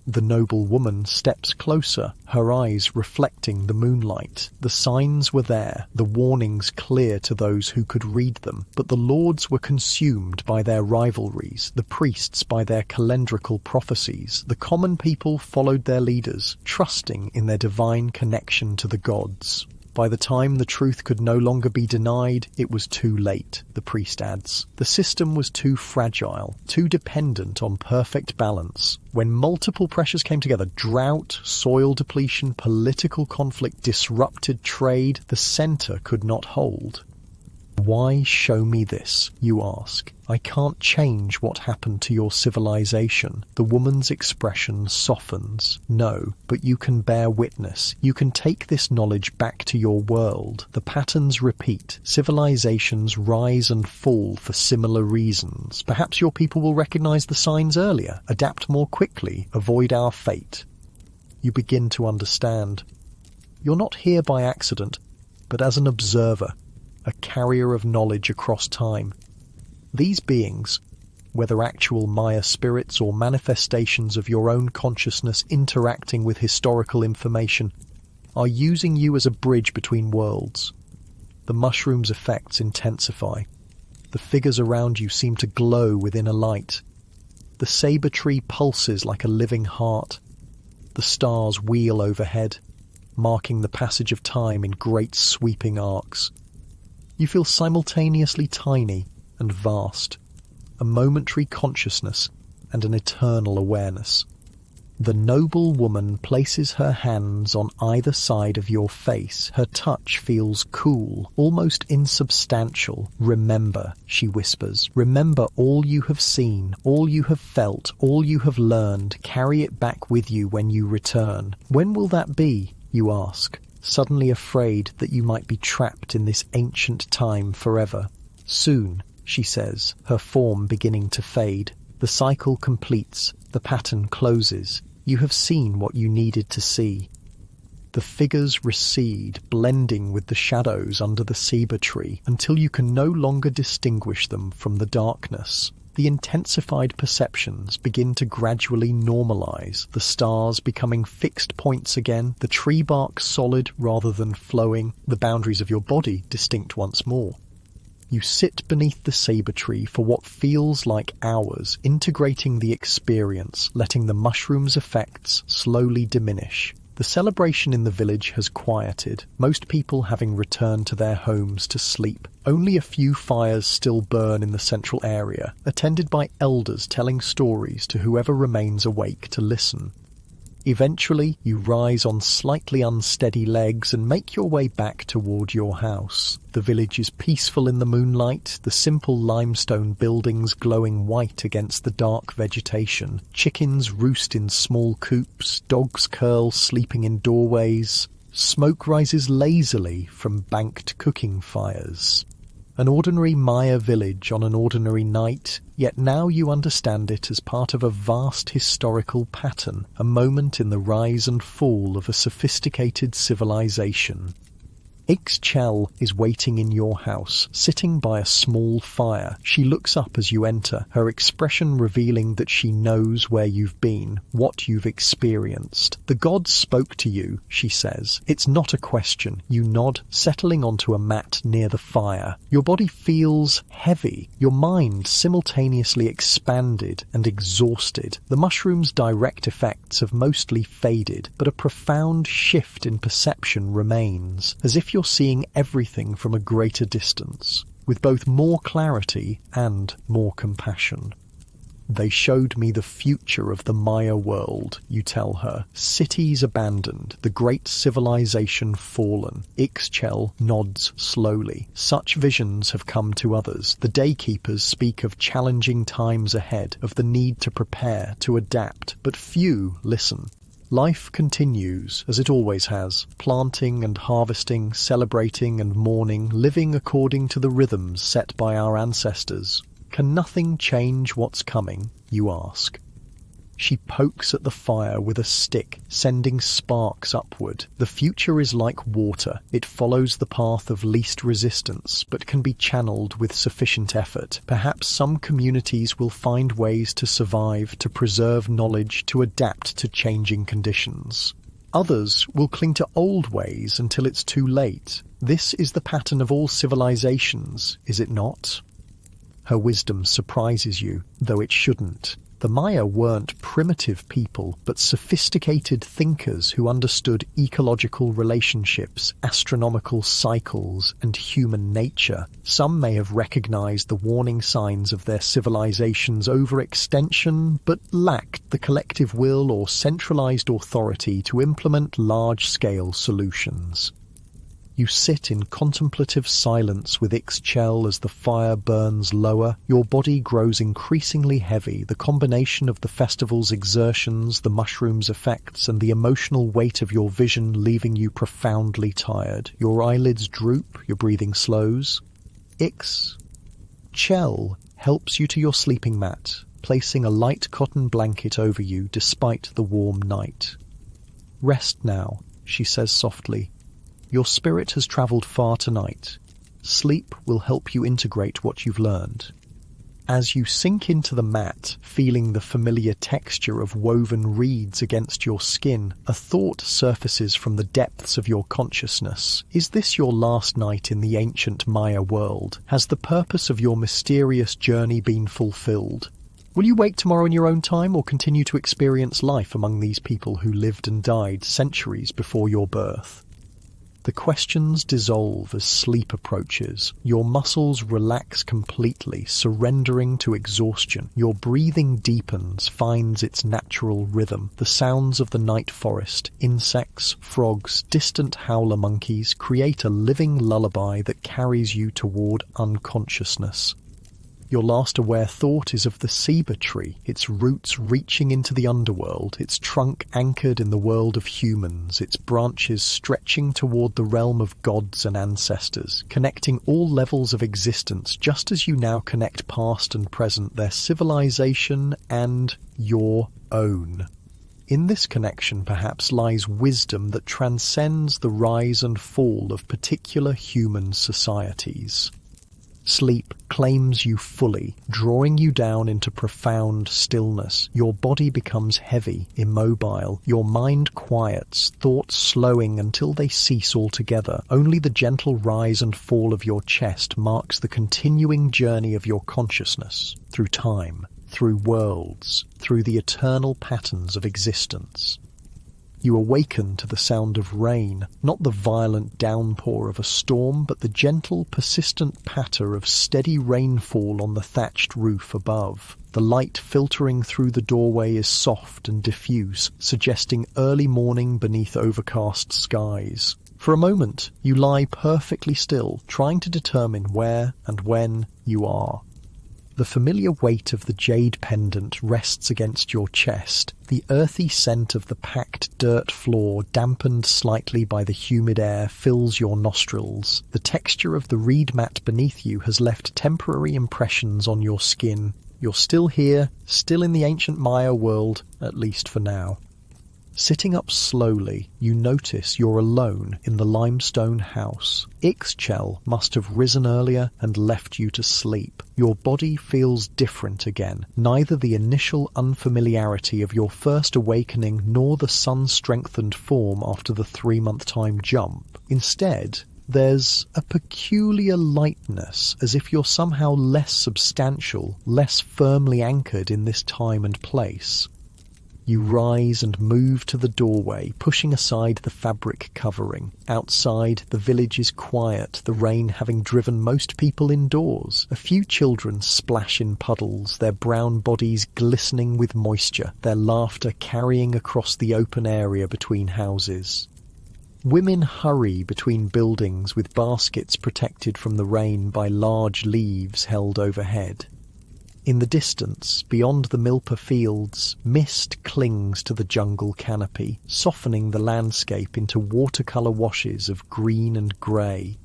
The noble woman steps closer, her eyes reflecting the moonlight. The signs were there, the warnings clear to those who could read them, but the lords were consumed by their rivalries, the priests by their calendrical prophecies. The common people followed their leaders, trusting in their divine connection to the gods. By the time the truth could no longer be denied, it was too late, the priest adds. The system was too fragile, too dependent on perfect balance. When multiple pressures came together, drought, soil depletion, political conflict, disrupted trade, the center could not hold. "Why show me this?" you ask. "I can't change what happened to your civilization." The woman's expression softens. "No, but you can bear witness. You can take this knowledge back to your world. The patterns repeat. Civilizations rise and fall for similar reasons. Perhaps your people will recognize the signs earlier, adapt more quickly, avoid our fate." You begin to understand. You're not here by accident, but as an observer, a carrier of knowledge across time. These beings, whether actual Maya spirits or manifestations of your own consciousness interacting with historical information, are using you as a bridge between worlds. The mushroom's effects intensify. The figures around you seem to glow within a light. The saber tree pulses like a living heart. The stars wheel overhead, marking the passage of time in great sweeping arcs. You feel simultaneously tiny and vast, a momentary consciousness and an eternal awareness. The noble woman places her hands on either side of your face. Her touch feels cool, almost insubstantial. "Remember," she whispers. "Remember all you have seen, all you have felt, all you have learned. Carry it back with you when you return." "When will that be?" you ask, suddenly afraid that you might be trapped in this ancient time forever. "Soon," she says, her form beginning to fade. The cycle completes, the pattern closes. You have seen what you needed to see. The figures recede, blending with the shadows under the ceiba tree, until you can no longer distinguish them from the darkness. The intensified perceptions begin to gradually normalize, the stars becoming fixed points again, the tree bark solid rather than flowing, the boundaries of your body distinct once more. You sit beneath the saber tree for what feels like hours, integrating the experience, letting the mushroom's effects slowly diminish. The celebration in the village has quieted, most people having returned to their homes to sleep. Only a few fires still burn in the central area, attended by elders telling stories to whoever remains awake to listen. Eventually, you rise on slightly unsteady legs and make your way back toward your house. The village is peaceful in the moonlight, the simple limestone buildings glowing white against the dark vegetation. Chickens roost in small coops, dogs curl sleeping in doorways. Smoke rises lazily from banked cooking fires. An ordinary Maya village on an ordinary night, yet now you understand it as part of a vast historical pattern, a moment in the rise and fall of a sophisticated civilization. Ixchel is waiting in your house, sitting by a small fire. She looks up as you enter, her expression revealing that she knows where you've been, what you've experienced. "The gods spoke to you," she says. "It's not a question." You nod, settling onto a mat near the fire. Your body feels heavy, your mind simultaneously expanded and exhausted. The mushroom's direct effects have mostly faded, but a profound shift in perception remains, as if you're seeing everything from a greater distance, with both more clarity and more compassion. "They showed me the future of the Maya world," you tell her. "Cities abandoned, the great civilization fallen." Ixchel nods slowly. "Such visions have come to others. The daykeepers speak of challenging times ahead, of the need to prepare, to adapt, but few listen. Life continues, as it always has, planting and harvesting, celebrating and mourning, living according to the rhythms set by our ancestors. Can nothing change what's coming, you ask? She pokes at the fire with a stick, sending sparks upward. The future is like water. It follows the path of least resistance, but can be channeled with sufficient effort. Perhaps some communities will find ways to survive, to preserve knowledge, to adapt to changing conditions. Others will cling to old ways until it's too late. This is the pattern of all civilizations, is it not? Her wisdom surprises you, though it shouldn't. The Maya weren't primitive people, but sophisticated thinkers who understood ecological relationships, astronomical cycles, and human nature. Some may have recognized the warning signs of their civilization's overextension, but lacked the collective will or centralized authority to implement large-scale solutions. You sit in contemplative silence with Ixchel as the fire burns lower. Your body grows increasingly heavy, the combination of the festival's exertions, the mushroom's effects, and the emotional weight of your vision leaving you profoundly tired. Your eyelids droop, your breathing slows. Ixchel helps you to your sleeping mat, placing a light cotton blanket over you despite the warm night. "Rest now," she says softly. "Your spirit has travelled far tonight. Sleep will help you integrate what you've learned." As you sink into the mat, feeling the familiar texture of woven reeds against your skin, a thought surfaces from the depths of your consciousness. Is this your last night in the ancient Maya world? Has the purpose of your mysterious journey been fulfilled? Will you wake tomorrow in your own time, or continue to experience life among these people who lived and died centuries before your birth? The questions dissolve as sleep approaches. Your muscles relax completely, surrendering to exhaustion. Your breathing deepens, finds its natural rhythm. The sounds of the night forest, insects, frogs, distant howler monkeys create a living lullaby that carries you toward unconsciousness. Your last aware thought is of the ceiba tree, its roots reaching into the underworld, its trunk anchored in the world of humans, its branches stretching toward the realm of gods and ancestors, connecting all levels of existence just as you now connect past and present, their civilization and your own. In this connection perhaps lies wisdom that transcends the rise and fall of particular human societies. Sleep claims you fully, drawing you down into profound stillness. Your body becomes heavy, immobile. Your mind quiets, thoughts slowing until they cease altogether. Only the gentle rise and fall of your chest marks the continuing journey of your consciousness, through time, through worlds, through the eternal patterns of existence. You awaken to the sound of rain, not the violent downpour of a storm, but the gentle, persistent patter of steady rainfall on the thatched roof above. The light filtering through the doorway is soft and diffuse, suggesting early morning beneath overcast skies. For a moment, you lie perfectly still, trying to determine where and when you are. The familiar weight of the jade pendant rests against your chest. The earthy scent of the packed dirt floor, dampened slightly by the humid air, fills your nostrils. The texture of the reed mat beneath you has left temporary impressions on your skin. You're still here, still in the ancient Maya world, at least for now. Sitting up slowly, you notice you're alone in the limestone house. Ixchel must have risen earlier and left you to sleep. Your body feels different again. Neither the initial unfamiliarity of your first awakening nor the sun-strengthened form after the 3-month time jump. Instead, there's a peculiar lightness, as if you're somehow less substantial, less firmly anchored in this time and place. You rise and move to the doorway, pushing aside the fabric covering. Outside, the village is quiet, the rain having driven most people indoors. A few children splash in puddles, their brown bodies glistening with moisture, their laughter carrying across the open area between houses. Women hurry between buildings with baskets protected from the rain by large leaves held overhead. In the distance, beyond the milpa fields, mist clings to the jungle canopy, softening the landscape into watercolour washes of green and grey.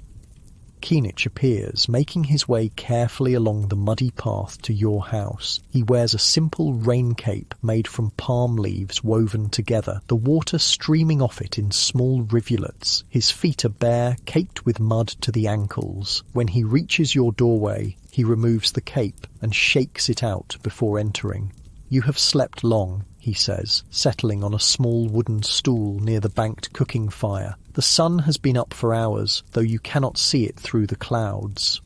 Keenich appears, making his way carefully along the muddy path to your house. He wears a simple rain cape made from palm leaves woven together, the water streaming off it in small rivulets. His feet are bare, caked with mud to the ankles. When he reaches your doorway, he removes the cape and shakes it out before entering. "You have slept long," he says, settling on a small wooden stool near the banked cooking fire. "The sun has been up for hours, though you cannot see it through the clouds."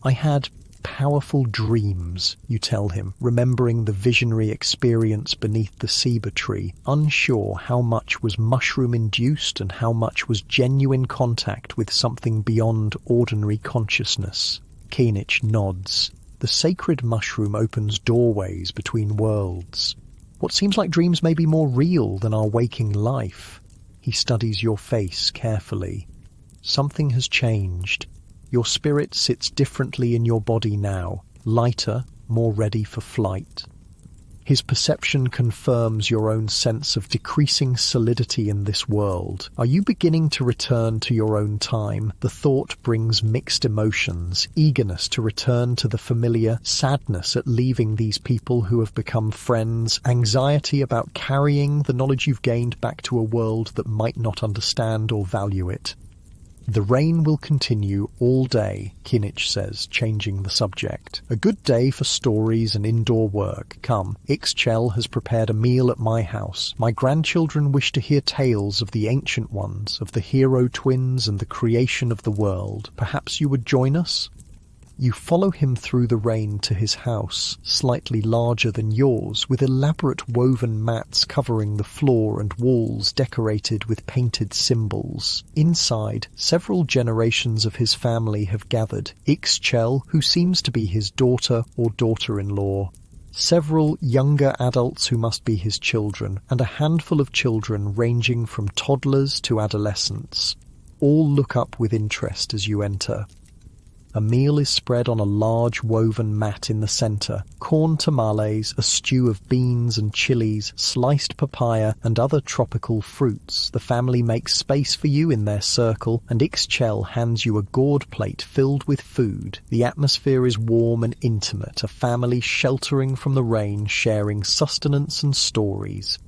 "I had powerful dreams," you tell him, remembering the visionary experience beneath the ceiba tree, unsure how much was mushroom-induced and how much was genuine contact with something beyond ordinary consciousness. Keenich nods. The sacred mushroom opens doorways between worlds. What seems like dreams may be more real than our waking life. He studies your face carefully. Something has changed. Your spirit sits differently in your body now, lighter, more ready for flight. His perception confirms your own sense of decreasing solidity in this world. Are you beginning to return to your own time? The thought brings mixed emotions, eagerness to return to the familiar, sadness at leaving these people who have become friends, anxiety about carrying the knowledge you've gained back to a world that might not understand or value it. "The rain will continue all day," Keenich says, changing the subject. "A good day for stories and indoor work. Come, Ixchel has prepared a meal at my house. My grandchildren wish to hear tales of the ancient ones, of the hero twins and the creation of the world. Perhaps you would join us?" You follow him through the rain to his house, slightly larger than yours, with elaborate woven mats covering the floor and walls decorated with painted symbols. Inside, several generations of his family have gathered. Ixchel, who seems to be his daughter or daughter-in-law, several younger adults who must be his children, and a handful of children ranging from toddlers to adolescents. All look up with interest as you enter. A meal is spread on a large woven mat in the centre. Corn tamales, a stew of beans and chilies, sliced papaya and other tropical fruits. The family makes space for you in their circle, and Ixchel hands you a gourd plate filled with food. The atmosphere is warm and intimate, a family sheltering from the rain, sharing sustenance and stories.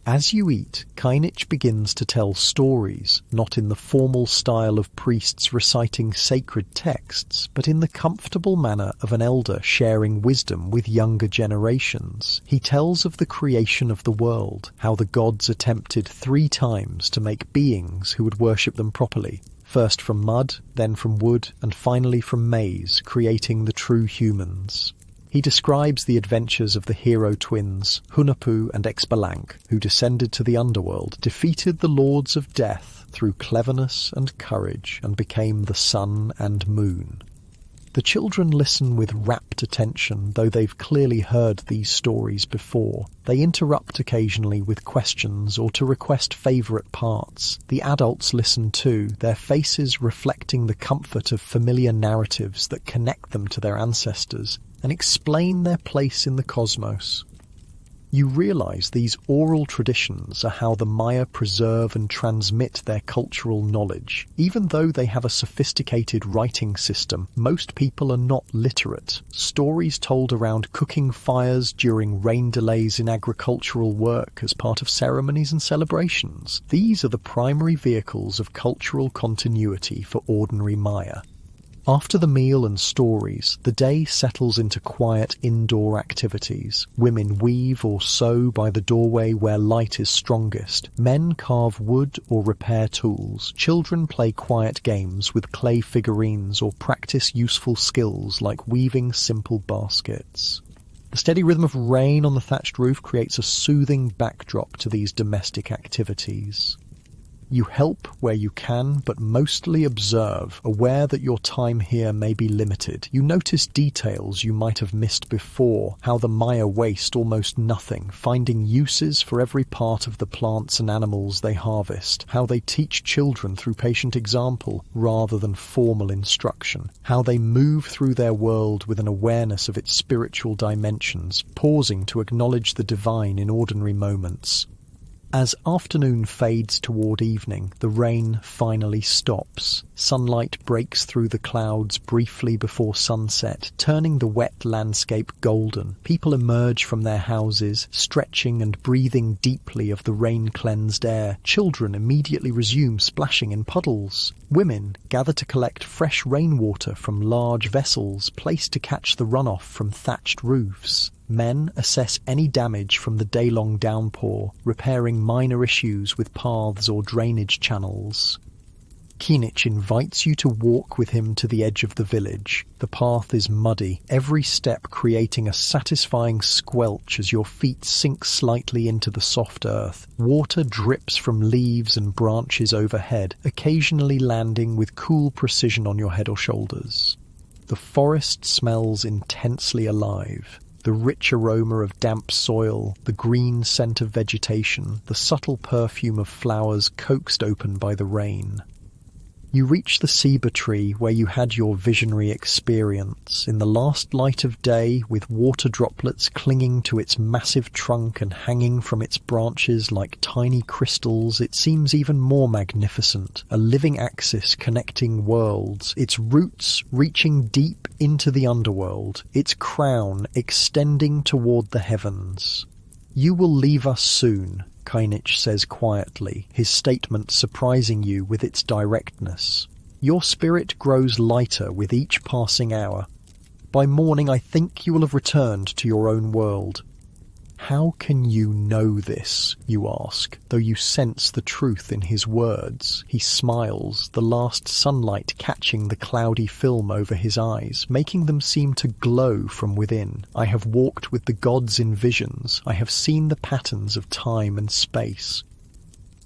As you eat, Kainich begins to tell stories, not in the formal style of priests reciting sacred texts, but in the comfortable manner of an elder sharing wisdom with younger generations. He tells of the creation of the world, how the gods attempted 3 times to make beings who would worship them properly. First from mud, then from wood, and finally from maize, creating the true humans. He describes the adventures of the hero twins, Hunapu and Exbalank, who descended to the underworld, defeated the lords of death through cleverness and courage, and became the sun and moon. The children listen with rapt attention, though they've clearly heard these stories before. They interrupt occasionally with questions or to request favourite parts. The adults listen too, their faces reflecting the comfort of familiar narratives that connect them to their ancestors and explain their place in the cosmos. You realise these oral traditions are how the Maya preserve and transmit their cultural knowledge. Even though they have a sophisticated writing system, most people are not literate. Stories told around cooking fires during rain delays in agricultural work as part of ceremonies and celebrations. These are the primary vehicles of cultural continuity for ordinary Maya. After the meal and stories, the day settles into quiet indoor activities. Women weave or sew by the doorway where light is strongest. Men carve wood or repair tools. Children play quiet games with clay figurines or practice useful skills like weaving simple baskets. The steady rhythm of rain on the thatched roof creates a soothing backdrop to these domestic activities. You help where you can, but mostly observe, aware that your time here may be limited. You notice details you might have missed before, how the Maya waste almost nothing, finding uses for every part of the plants and animals they harvest, how they teach children through patient example rather than formal instruction, how they move through their world with an awareness of its spiritual dimensions, pausing to acknowledge the divine in ordinary moments. As afternoon fades toward evening, the rain finally stops. Sunlight breaks through the clouds briefly before sunset, turning the wet landscape golden. People emerge from their houses, stretching and breathing deeply of the rain-cleansed air. Children immediately resume splashing in puddles. Women gather to collect fresh rainwater from large vessels placed to catch the runoff from thatched roofs. Men assess any damage from the day-long downpour, repairing minor issues with paths or drainage channels. Kainich invites you to walk with him to the edge of the village. The path is muddy, every step creating a satisfying squelch as your feet sink slightly into the soft earth. Water drips from leaves and branches overhead, occasionally landing with cool precision on your head or shoulders. The forest smells intensely alive. The rich aroma of damp soil, the green scent of vegetation, the subtle perfume of flowers coaxed open by the rain. You reach the ceiba tree where you had your visionary experience. In the last light of day, with water droplets clinging to its massive trunk and hanging from its branches like tiny crystals, it seems even more magnificent, a living axis connecting worlds, its roots reaching deep into the underworld, its crown extending toward the heavens. "You will leave us soon," Kainich says quietly, his statement surprising you with its directness. "Your spirit grows lighter with each passing hour. By morning I think you will have returned to your own world." How can you know this, you ask, though you sense the truth in his words? He smiles, the last sunlight catching the cloudy film over his eyes, making them seem to glow from within. I have walked with the gods in visions. I have seen the patterns of time and space.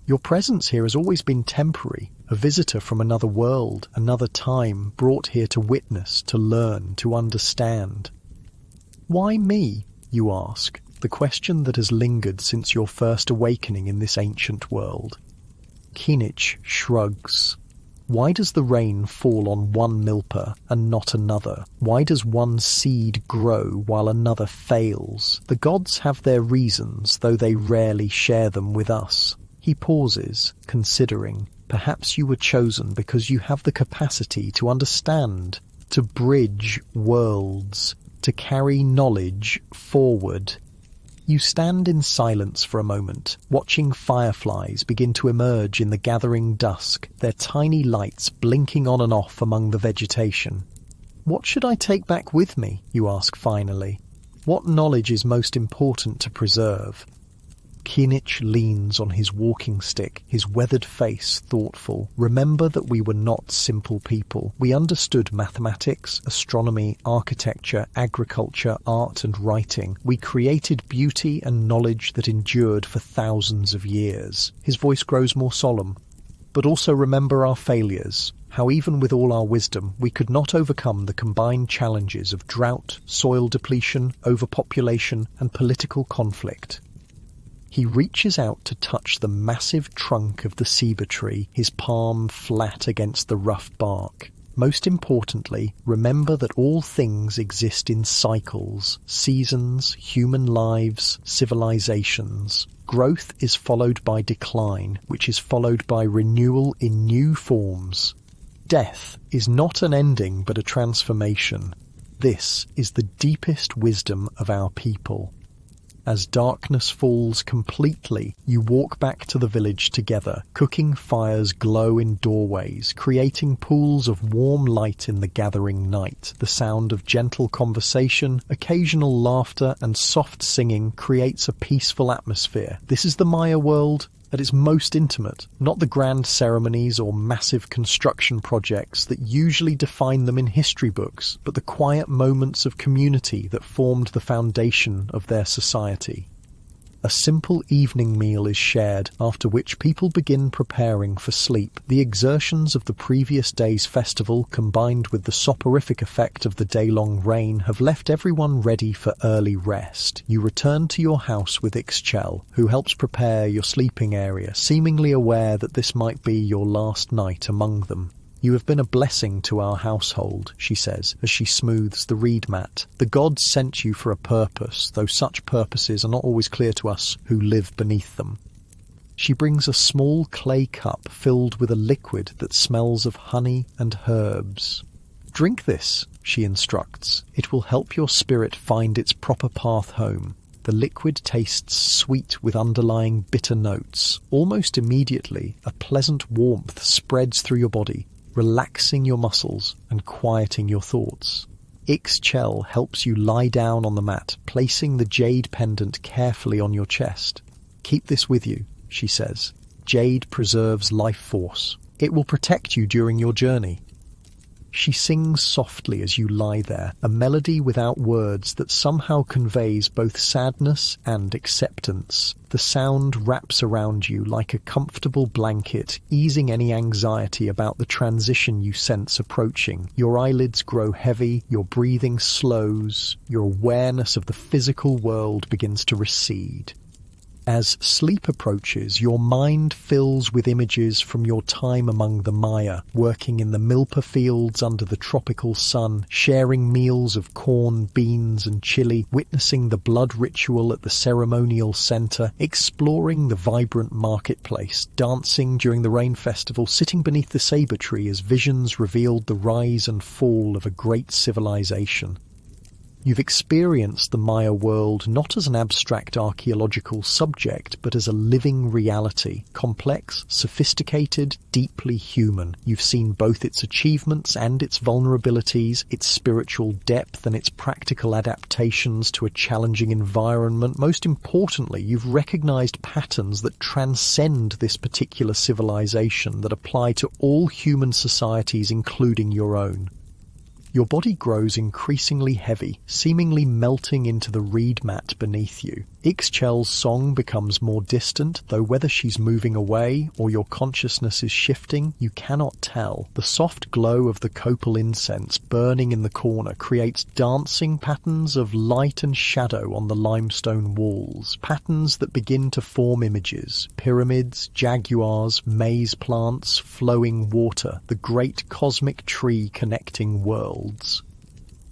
Your presence here has always been temporary, a visitor from another world, another time, brought here to witness, to learn, to understand. Why me, you ask? The question that has lingered since your first awakening in this ancient world. Kinich shrugs. Why does the rain fall on one milpa and not another? Why does one seed grow while another fails? The gods have their reasons, though they rarely share them with us. He pauses, considering. Perhaps you were chosen because you have the capacity to understand, to bridge worlds, to carry knowledge forward. You stand in silence for a moment, watching fireflies begin to emerge in the gathering dusk, their tiny lights blinking on and off among the vegetation. What should I take back with me, you ask finally? What knowledge is most important to preserve? Kinich leans on his walking stick, his weathered face thoughtful. Remember that we were not simple people. We understood mathematics, astronomy, architecture, agriculture, art and writing. We created beauty and knowledge that endured for thousands of years. His voice grows more solemn. But also remember our failures, how even with all our wisdom, we could not overcome the combined challenges of drought, soil depletion, overpopulation and political conflict. He reaches out to touch the massive trunk of the ceiba tree, his palm flat against the rough bark. Most importantly, remember that all things exist in cycles, seasons, human lives, civilizations. Growth is followed by decline, which is followed by renewal in new forms. Death is not an ending but a transformation. This is the deepest wisdom of our people. As darkness falls completely, you walk back to the village together. Cooking fires glow in doorways, creating pools of warm light in the gathering night. The sound of gentle conversation, occasional laughter and soft singing creates a peaceful atmosphere. This is the Maya world at its most intimate, not the grand ceremonies or massive construction projects that usually define them in history books, but the quiet moments of community that formed the foundation of their society. A simple evening meal is shared, after which people begin preparing for sleep. The exertions of the previous day's festival, combined with the soporific effect of the day-long rain, have left everyone ready for early rest. You return to your house with Ixchel, who helps prepare your sleeping area, seemingly aware that this might be your last night among them. You have been a blessing to our household, she says, as she smooths the reed mat. The gods sent you for a purpose, though such purposes are not always clear to us who live beneath them. She brings a small clay cup filled with a liquid that smells of honey and herbs. Drink this, she instructs. It will help your spirit find its proper path home. The liquid tastes sweet with underlying bitter notes. Almost immediately, a pleasant warmth spreads through your body, relaxing your muscles and quieting your thoughts. Ixchel helps you lie down on the mat, placing the jade pendant carefully on your chest. Keep this with you, she says. Jade preserves life force. It will protect you during your journey. She sings softly as you lie there, a melody without words that somehow conveys both sadness and acceptance. The sound wraps around you like a comfortable blanket, easing any anxiety about the transition you sense approaching. Your eyelids grow heavy, your breathing slows, your awareness of the physical world begins to recede. As sleep approaches, your mind fills with images from your time among the Maya, working in the milpa fields under the tropical sun, sharing meals of corn, beans and chili, witnessing the blood ritual at the ceremonial center, exploring the vibrant marketplace, dancing during the rain festival, sitting beneath the saber tree as visions revealed the rise and fall of a great civilization. You've experienced the Maya world not as an abstract archaeological subject, but as a living reality, complex, sophisticated, deeply human. You've seen both its achievements and its vulnerabilities, its spiritual depth and its practical adaptations to a challenging environment. Most importantly, you've recognized patterns that transcend this particular civilization, that apply to all human societies, including your own. Your body grows increasingly heavy, seemingly melting into the reed mat beneath you. Ixchel's song becomes more distant, though whether she's moving away or your consciousness is shifting, you cannot tell. The soft glow of the copal incense burning in the corner creates dancing patterns of light and shadow on the limestone walls, patterns that begin to form images: pyramids, jaguars, maize plants, flowing water, the great cosmic tree connecting worlds.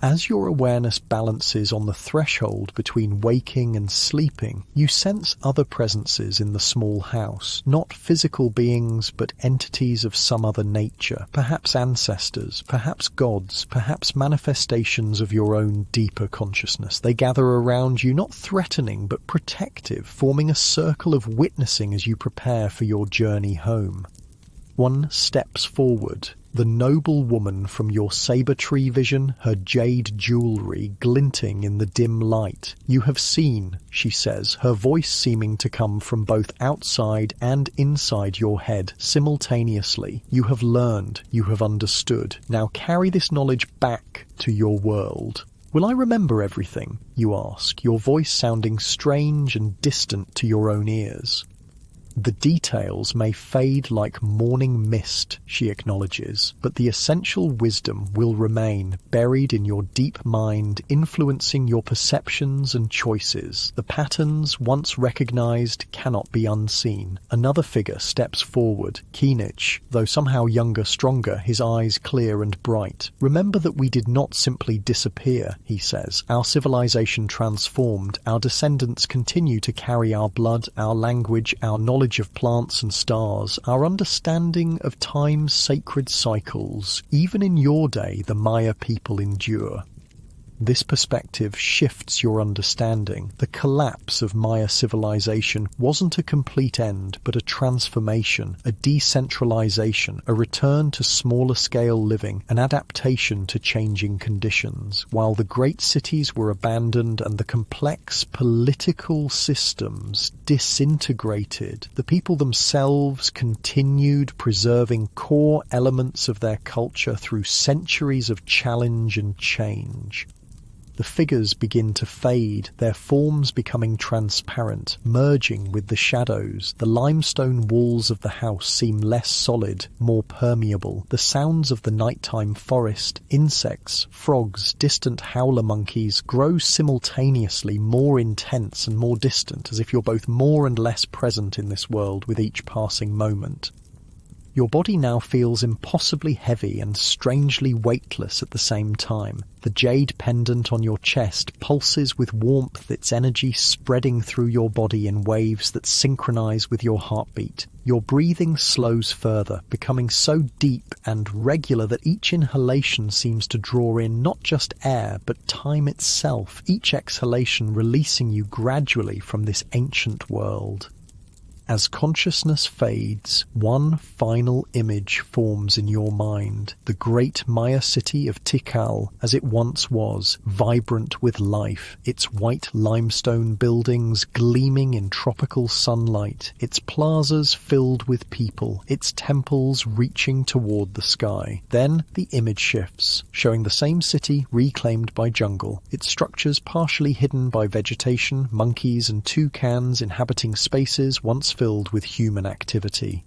As your awareness balances on the threshold between waking and sleeping, you sense other presences in the small house, not physical beings, but entities of some other nature, perhaps ancestors, perhaps gods, perhaps manifestations of your own deeper consciousness. They gather around you, not threatening, but protective, forming a circle of witnessing as you prepare for your journey home. One steps forward. The noble woman from your saber tree vision, her jade jewelry glinting in the dim light. You have seen, she says, her voice seeming to come from both outside and inside your head simultaneously. You have learned, you have understood. Now carry this knowledge back to your world. Will I remember everything? You ask, your voice sounding strange and distant to your own ears. The details may fade like morning mist, she acknowledges, but the essential wisdom will remain buried in your deep mind, influencing your perceptions and choices. The patterns, once recognized, cannot be unseen. Another figure steps forward, Keenich, though somehow younger, stronger, his eyes clear and bright. Remember that we did not simply disappear, he says. Our civilization transformed. Our descendants continue to carry our blood, our language, our knowledge of plants and stars, our understanding of time's sacred cycles. Even in your day, the Maya people endure. This perspective shifts your understanding. The collapse of Maya civilization wasn't a complete end, but a transformation, a decentralization, a return to smaller-scale living, an adaptation to changing conditions. While the great cities were abandoned and the complex political systems disintegrated, the people themselves continued preserving core elements of their culture through centuries of challenge and change. The figures begin to fade, their forms becoming transparent, merging with the shadows. The limestone walls of the house seem less solid, more permeable. The sounds of the nighttime forest, insects, frogs, distant howler monkeys grow simultaneously more intense and more distant, as if you're both more and less present in this world with each passing moment. Your body now feels impossibly heavy and strangely weightless at the same time. The jade pendant on your chest pulses with warmth, its energy spreading through your body in waves that synchronize with your heartbeat. Your breathing slows further, becoming so deep and regular that each inhalation seems to draw in not just air, but time itself, each exhalation releasing you gradually from this ancient world. As consciousness fades, one final image forms in your mind. The great Maya city of Tikal, as it once was, vibrant with life, its white limestone buildings gleaming in tropical sunlight, its plazas filled with people, its temples reaching toward the sky. Then the image shifts, showing the same city reclaimed by jungle, its structures partially hidden by vegetation, monkeys and toucans inhabiting spaces once filled with human activity.